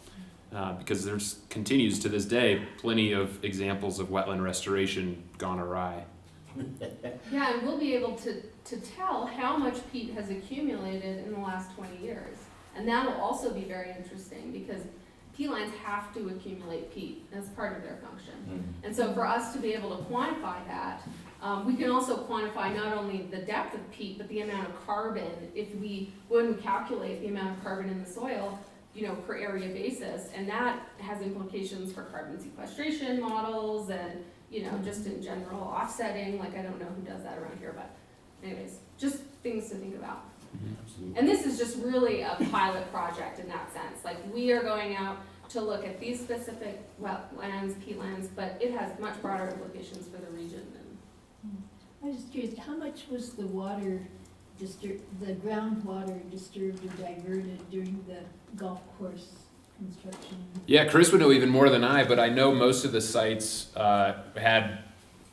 Because there's continues to this day plenty of examples of wetland restoration gone awry. Yeah, and we'll be able to tell how much peat has accumulated in the last 20 years. And that'll also be very interesting, because peatlands have to accumulate peat as part of their function. And so for us to be able to quantify that, we can also quantify not only the depth of peat, but the amount of carbon. When we calculate the amount of carbon in the soil, per area basis, and that has implications for carbon sequestration models and, just in general offsetting, like I don't know who does that around here, but anyways, just things to think about. And this is just really a pilot project in that sense. Like, we are going out to look at these specific wetlands, peatlands, but it has much broader implications for the region. I was just curious, how much was the groundwater disturbed or diverted during the golf course construction? Yeah, Chris would know even more than I, but I know most of the sites had,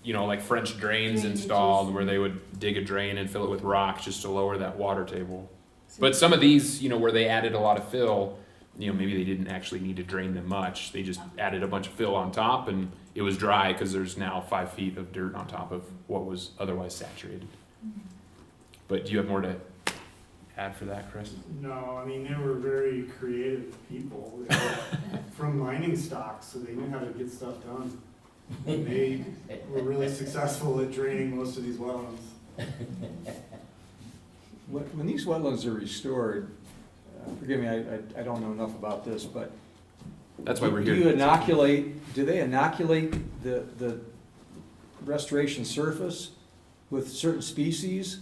like French drains Drainages. installed where they would dig a drain and fill it with rock just to lower that water table. But some of these, where they added a lot of fill, maybe they didn't actually need to drain them much. They just added a bunch of fill on top and it was dry because there's now 5 feet of dirt on top of what was otherwise saturated. But do you have more to add for that, Chris? No, I mean, they were very creative people. They were from mining stocks, so they knew how to get stuff done. And they were really successful at draining most of these wetlands. When these wetlands are restored, forgive me, I don't know enough about this, but That's why we're do here. do they inoculate the restoration surface with certain species,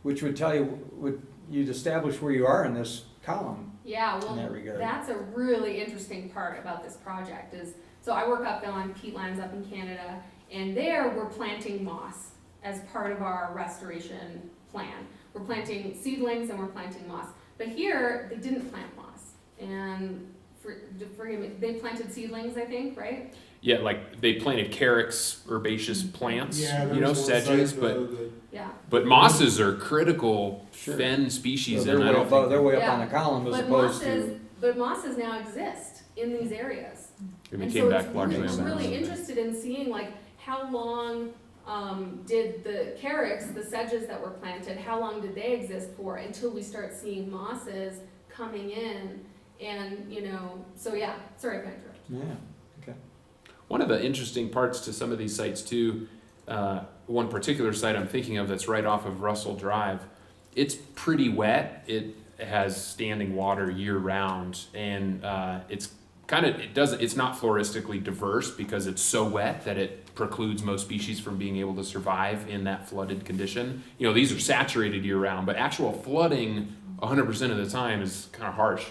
which would tell you, you'd establish where you are in this column Yeah, in that well, regard? that's a really interesting part about this project so I work up on peatlands up in Canada, and there we're planting moss as part of our restoration plan. We're planting seedlings and we're planting moss. But here, they didn't plant moss. And forgive me, they planted seedlings, I think, right? Yeah, like they planted carex herbaceous plants, Yeah, there was one sedges, site, but Yeah. mosses are critical Sure. fen So species, they're and I way don't above, think they're way up Yeah. on the column as But opposed to. mosses now exist in these areas. they And came so back it's largely really, on I'm that. really interested in seeing like how long did the carex, the sedges that were planted, how long did they exist for until we start seeing mosses coming in and, so yeah, sorry if I interrupted. Yeah, okay. One of the interesting parts to some of these sites too, one particular site I'm thinking of that's right off of Russell Drive, it's pretty wet. It has standing water year round, and it's not floristically diverse because it's so wet that it precludes most species from being able to survive in that flooded condition. These are saturated year round, but actual flooding 100% of the time is kind of harsh.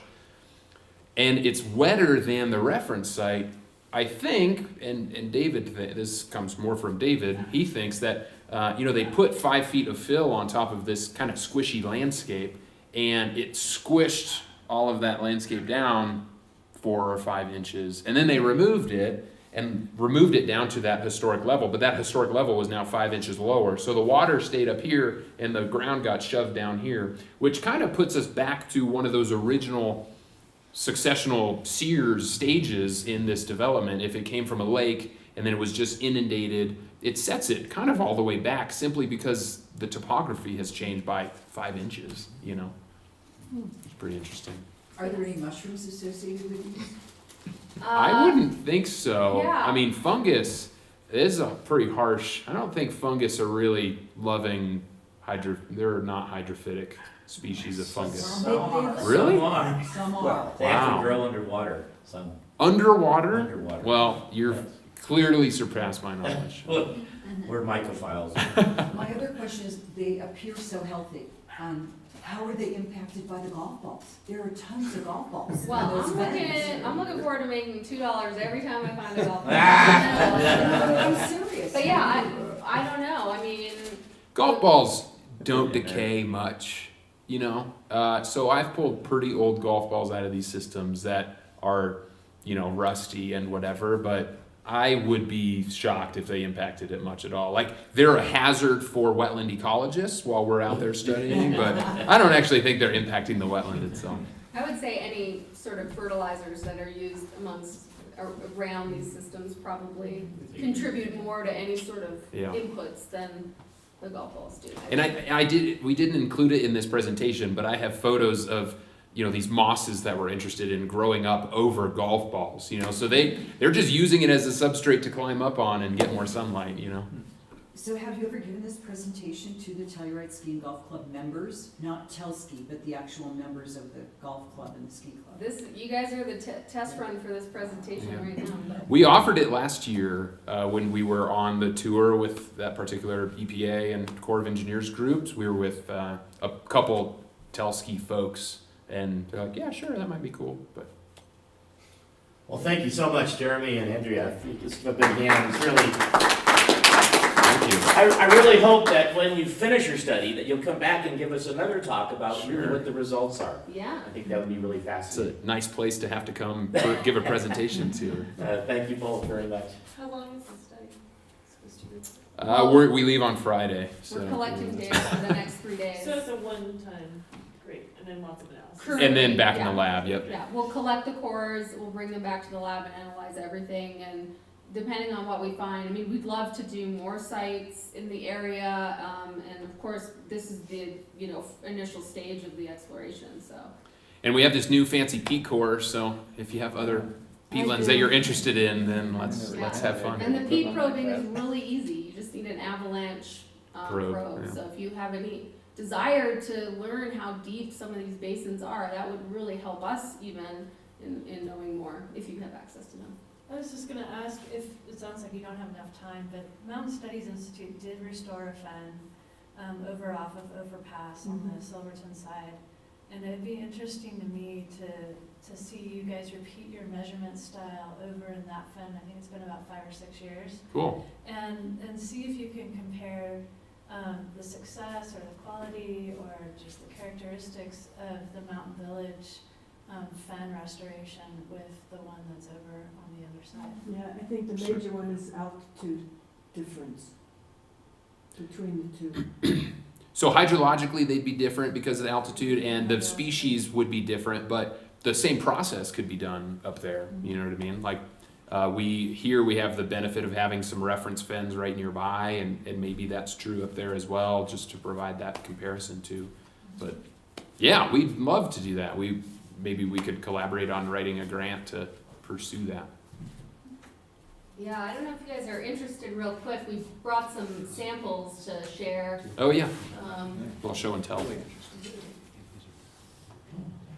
And it's wetter than the reference site, I think, and David, this comes more from David, he thinks that, they put 5 feet of fill on top of this kind of squishy landscape, and it squished all of that landscape down 4 or 5 inches. And then they removed it down to that historic level, but that historic level was now 5 inches lower. So the water stayed up here and the ground got shoved down here, which kind of puts us back to one of those original successional Sears stages in this development. If it came from a lake and then it was just inundated, it sets it kind of all the way back simply because the topography has changed by 5 inches, It's pretty interesting. Are there any mushrooms associated with these? I wouldn't think so. yeah. I mean, fungus is a pretty harsh. I don't think fungus are really loving they're not hydrophytic species of fungus. Some are. Really? Some are. Some are. Well, They actually Wow. grow underwater, some. Underwater? Underwater. Well, you're clearly surpassed my knowledge. We're mycophiles. My other question is, they appear so healthy. How are they impacted by the golf balls? There are tons of golf balls. Well, in those vents. I'm looking forward to making $2 every time I find a golf ball. I'm serious. But yeah, I don't know, I mean, Golf balls don't decay much, so I've pulled pretty old golf balls out of these systems that are, rusty and whatever, but I would be shocked if they impacted it much at all. Like, they're a hazard for wetland ecologists while we're out there studying, but I don't actually think they're impacting the wetland itself. I would say any sort of fertilizers that are used around these systems probably contribute more to any sort of Yeah. inputs than the golf balls do. And we didn't include it in this presentation, but I have photos of these mosses that were interested in growing up over golf balls, so they're just using it as a substrate to climb up on and get more sunlight, So have you ever given this presentation to the Telluride Ski and Golf Club members? Not Telski, but the actual members of the golf club and the ski club? You guys are the test run for this presentation Yeah. right now. But We offered it last year when we were on the tour with that particular EPA and Corps of Engineers groups. We were with a couple Telski folks, and they're like, yeah, sure, that might be cool. But Well, thank you so much, Jeremy and Andrea. You just give a big hand. It's really, thank you. I really hope that when you finish your study, that you'll come back and give us another talk about really Sure. what the results are. yeah. I think that would be really It's fascinating. a nice place to have to come give a presentation to. Thank you both very much. How long is the study supposed to be? We leave on Friday. So. We're collecting data for the next 3 days. So it's a one-time, great, and then lots of analysis. Currently, And then back in yeah. the lab, yep. Yeah, we'll collect the cores, we'll bring them back to the lab and analyze everything, and depending on what we find, I mean, we'd love to do more sites in the area, and of course, this is the, initial stage of the exploration, so. And we have this new fancy peat core, so if you have other peatlands that you're interested in, then let's have fun. And the peat probing is really easy, you just need an avalanche Probe, probe, yeah. so if you have any desire to learn how deep some of these basins are, that would really help us even in knowing more, if you have access to them. I was just gonna ask if, it sounds like you don't have enough time, but Mountain Studies Institute did restore a fen over off of Overpass on the Silverton side. And it'd be interesting to me to see you guys repeat your measurement style over in that fen. I think it's been about 5 or 6 years. Cool. And see if you can compare the success or the quality or just the characteristics of the Mountain Village fen restoration with the one that's over on the other side. Yeah, I think the major one is altitude difference between the two. So hydrologically, they'd be different because of the altitude, and the species would be different, but the same process could be done up there. You know what I mean? Like we have the benefit of having some reference fens right nearby, and maybe that's true up there as well, just to provide that comparison too. But yeah, we'd love to do that. Maybe we could collaborate on writing a grant to pursue that. Yeah, I don't know if you guys are interested real quick, we brought some samples to share. Oh yeah, Um, show and tell.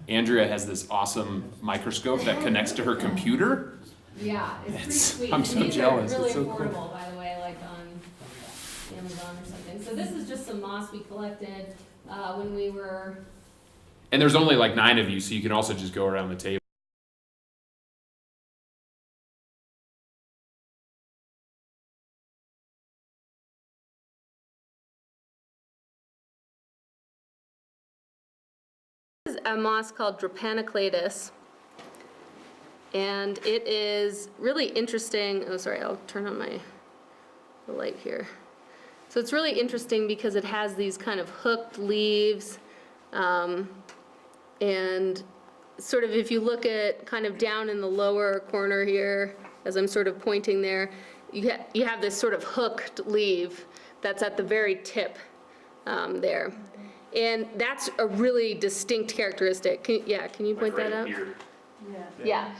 Andrea has this awesome microscope that connects to her computer. Yeah, it's pretty sweet. I'm And so these jealous. are really It's so cool. affordable, by the way, like on Amazon or something. So this is just some moss we collected when we were. And there's only like 9 of you, so you can also just go around the table. This is a moss called Drepanocladus, and it is really interesting. Oh, sorry, I'll turn on the light here. So it's really interesting because it has these kind of hooked leaves, and sort of if you look at kind of down in the lower corner here, as I'm sort of pointing there, you have this sort of hooked leaf that's at the very tip there. And that's a really distinct characteristic. Can you point that out? Yeah.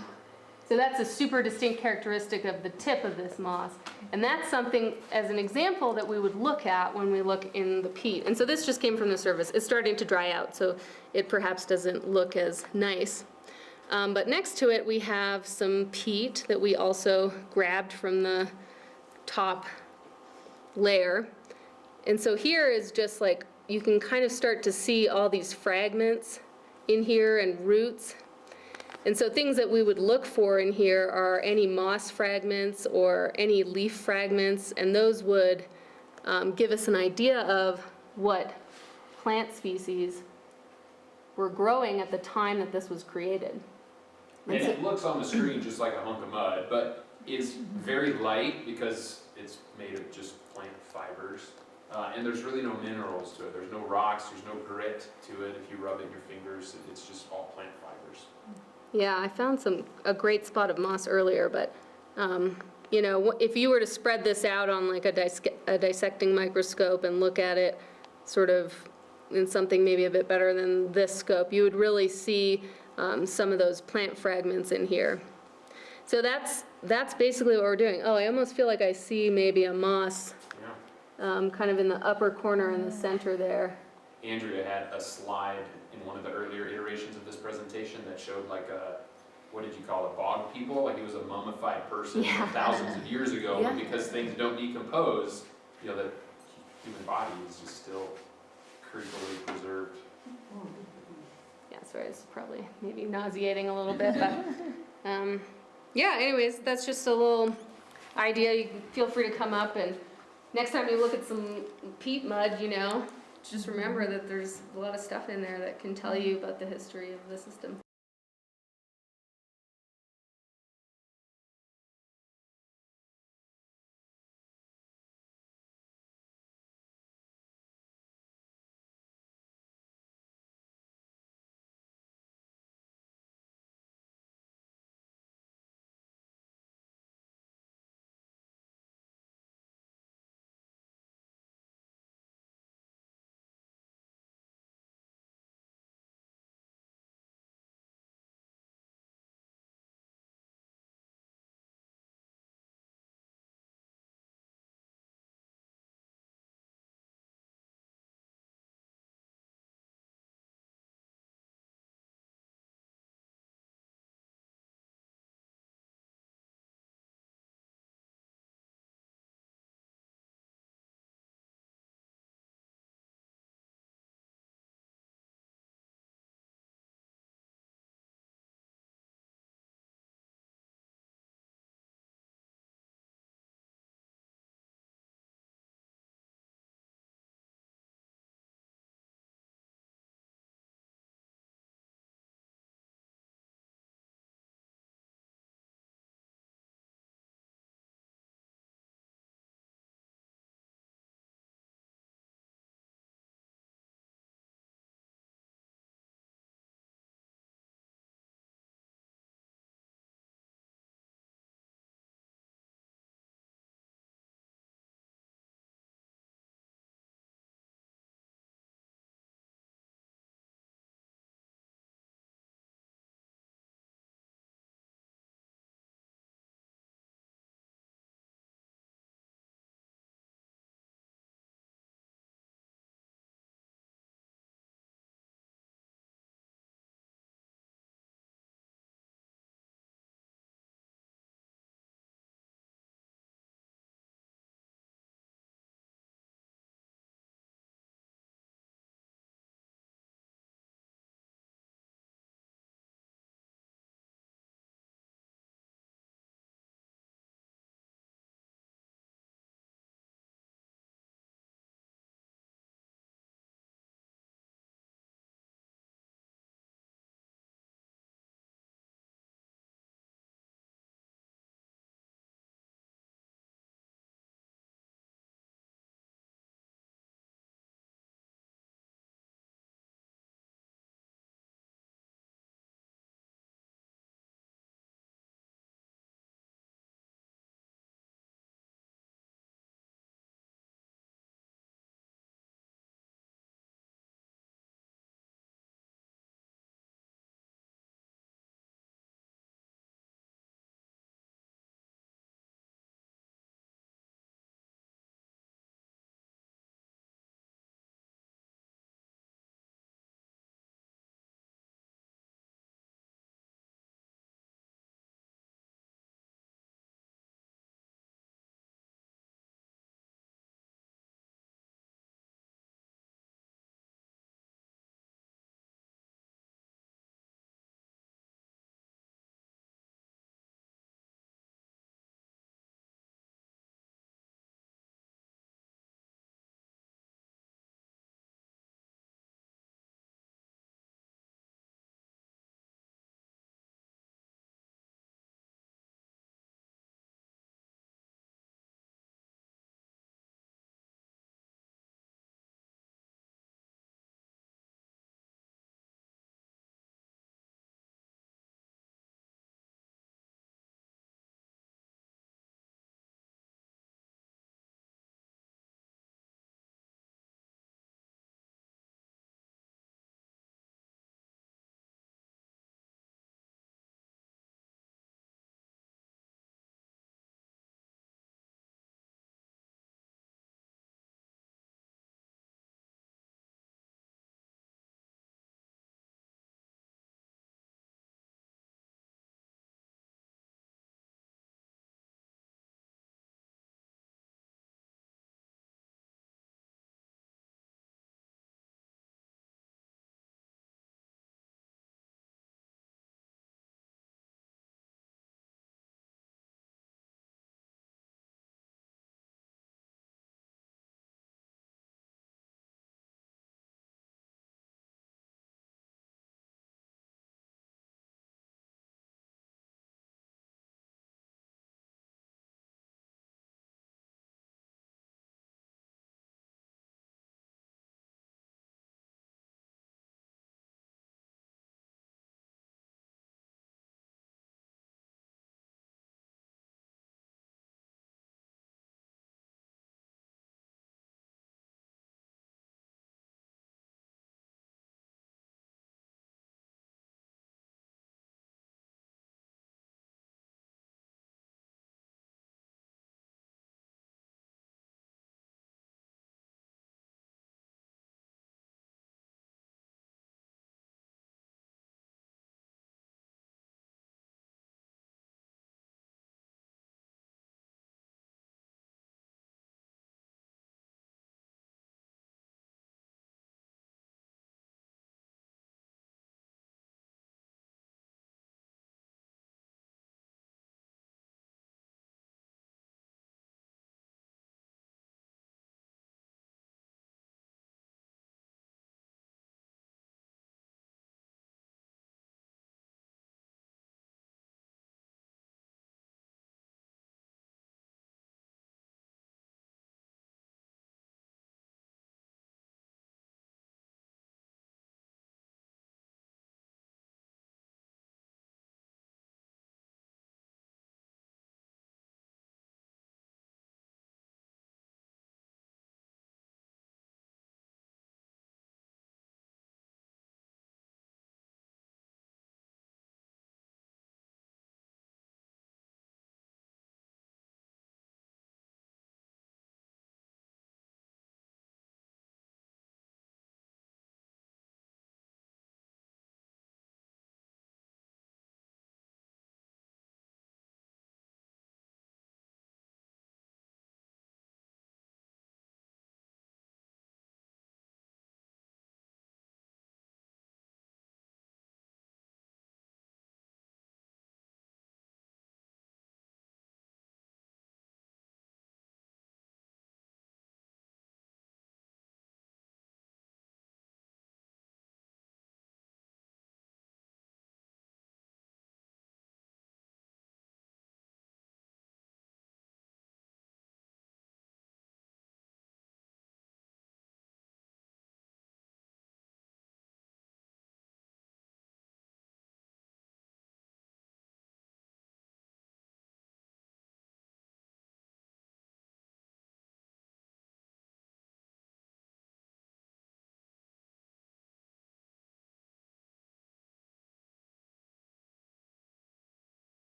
So that's a super distinct characteristic of the tip of this moss. And that's something, as an example, that we would look at when we look in the peat. And so this just came from the surface. It's starting to dry out, so it perhaps doesn't look as nice. But next to it, we have some peat that we also grabbed from the top layer. And so here is just like, you can kind of start to see all these fragments in here and roots. And so things that we would look for in here are any moss fragments or any leaf fragments, and those would give us an idea of what plant species were growing at the time that this was created. And it looks on the screen just like a hunk of mud, but it's very light because it's made of just plant fibers. And there's really no minerals to it. There's no rocks, there's no grit to it. If you rub it in your fingers, it's just all plant fibers. Yeah, I found a great spot of moss earlier, but you know, if you were to spread this out on like a dissecting microscope and look at it sort of in something maybe a bit better than this scope, you would really see some of those plant fragments in here. So that's basically what we're doing. Oh, I almost feel like I see maybe a moss kind of in the upper corner in the center there. Andrea had a slide in one of the earlier iterations of this presentation that showed like a, what did you call it, bog people? Like it was a mummified person Yeah. thousands of years ago, Yeah. but because things don't decompose, you know, the human body is just still creepily preserved. Yeah, sorry, it's probably maybe nauseating a little bit, but, yeah, anyways, that's just a little idea. You can feel free to come up, and next time you look at some peat mud, you know, just remember that there's a lot of stuff in there that can tell you about the history of the system.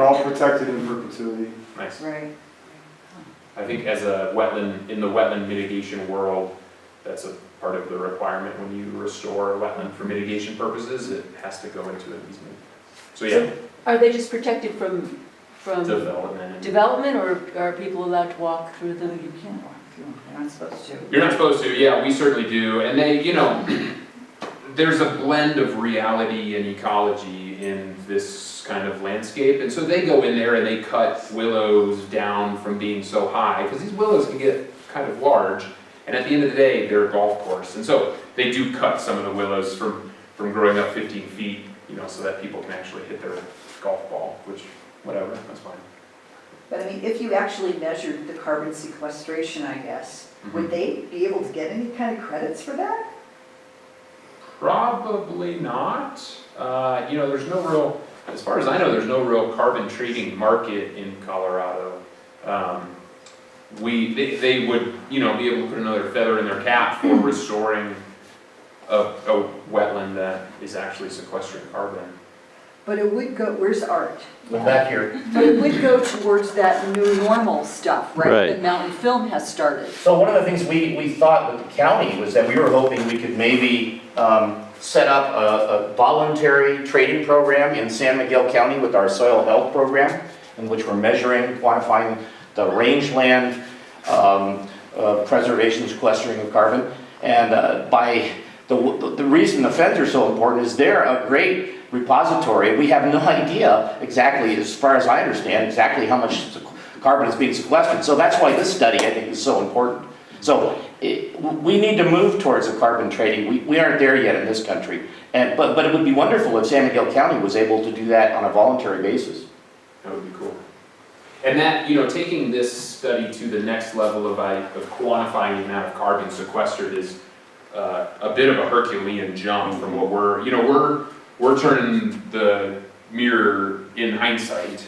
They're all protected in perpetuity. Nice. Right. I think as a wetland, in the wetland mitigation world, that's a part of the requirement when you restore a wetland for mitigation purposes, it has to go into an easement. So yeah, Are they just protected from development. development, or are people allowed to walk through No, them? you can't walk through them, they're not supposed to. You're not supposed to, yeah, we certainly do, and they, you know, there's a blend of reality and ecology in this kind of landscape, and so they go in there and they cut willows down from being so high, because these willows can get kind of large, and at the end of the day, they're a golf course, and so they do cut some of the willows from growing up 15 feet, you know, so that people can actually hit their golf ball, which, whatever, that's fine. But I mean, if you actually measured the carbon sequestration, I guess, would they be able to get any kind of credits for that? Probably not. You know, there's no real, as far as I know, there's no real carbon trading market in Colorado. They would, you know, be able to put another feather in their cap for restoring a wetland that is actually sequestering carbon. But it would go, where's Art? I'm back here. But it would go towards that new normal stuff, right? Right. That Mountain Film has started. So one of the things we thought with the county was that we were hoping we could maybe set up a voluntary trading program in San Miguel County with our soil health program, in which we're measuring, quantifying the rangeland preservation, sequestering of carbon. And by the reason the feds are so important is they're a great repository. We have no idea exactly, as far as I understand, exactly how much carbon is being sequestered. So that's why this study, I think, is so important. So we need to move towards a carbon trading. We aren't there yet in this country. But it would be wonderful if San Miguel County was able to do that on a voluntary basis. That would be cool. And that, you know, taking this study to the next level of quantifying the amount of carbon sequestered is a bit of a Herculean jump from what we're turning the mirror in hindsight,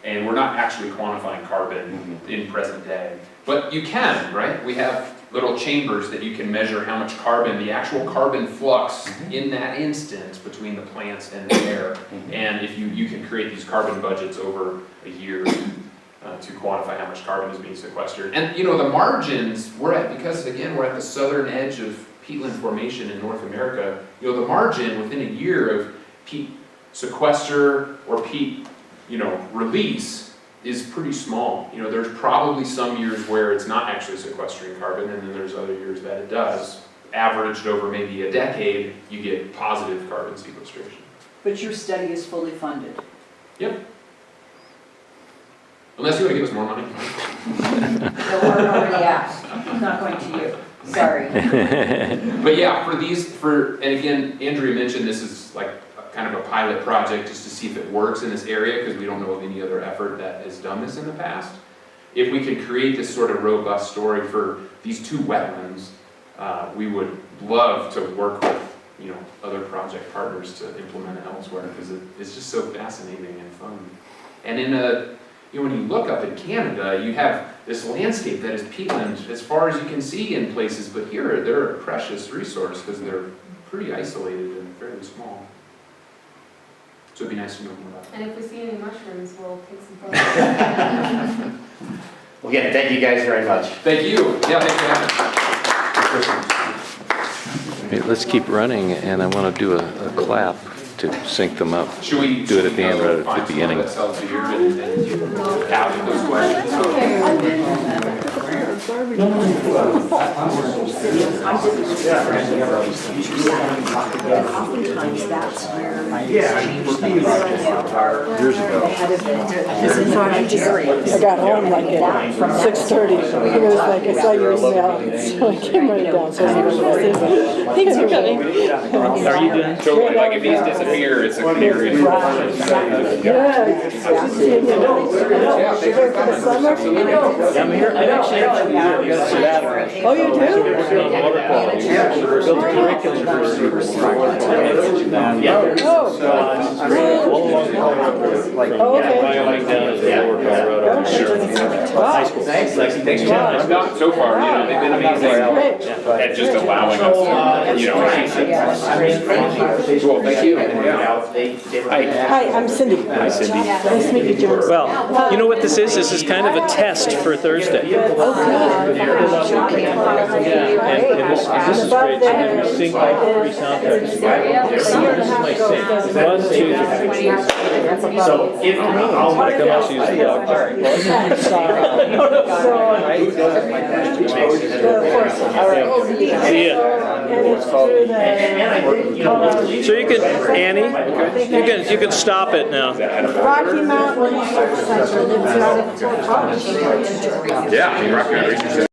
and we're not actually quantifying carbon in present day. But you can, right? We have little chambers that you can measure how much carbon, the actual carbon flux in that instant between the plants and the air. And if you can create these carbon budgets over a year to quantify how much carbon is being sequestered. And you know, the margins, because again, we're at the southern edge of peatland formation in North America, you know, the margin within a year of peat sequester or peat, you know, release is pretty small. You know, there's probably some years where it's not actually sequestering carbon, and then there's other years that it does. Averaged over maybe a decade, you get positive carbon sequestration. But your study is fully funded. Yep. Unless you want to give us more money. No, we're already asked. I'm not going to you. Sorry. But yeah, and again, Andrea mentioned this is like kind of a pilot project just to see if it works in this area, because we don't know of any other effort that has done this in the past. If we could create this sort of robust story for these two wetlands, we would love to work with, you know, other project partners to implement it elsewhere, because it's just so fascinating and fun. And you know, when you look up in Canada, you have this landscape that is peatland as far as you can see in places, but here they're a precious resource because they're pretty isolated and fairly small. So it'd be nice to know more about that. And if we see any mushrooms, we'll take some photos. Well, again, thank you guys very much. Thank you. Yeah, thanks for having me. Okay, let's keep running, and I want to do a clap to sync them up. Should we Do it at the end rather than at the beginning? That sells beer and have those questions. Oftentimes that's where. Years ago. I got home like at 6:30. It was like, I saw your email, so I came right down. So I was like, thanks for coming. How are you doing? So like if these disappear, it's a clear information. Yeah. Yeah, thanks for coming. Summer? I'm here, I actually got a sabbatical. Oh, you do? Water quality. Built a curriculum for water quality. Oh, So, all along Oh, okay. Wyoming down to Lower Colorado. High school. Thanks, not so far, you know, they've been amazing at just allowing us, you know. Cool, thank you. Hi, I'm Cindy. Hi, Cindy. Nice to meet you, Jim. Well, you know what this is? This is kind of a test for Thursday. Oh, good. And this is great. So you sync like 3 sound tracks together. This is my sync. 1, 2, 3. So if, I'll I can also use the dog. See ya. So you can, Annie, you can stop it now. Rocky Mountain Research Center lives out of Yeah, I mean, Rocky Mountain Research Center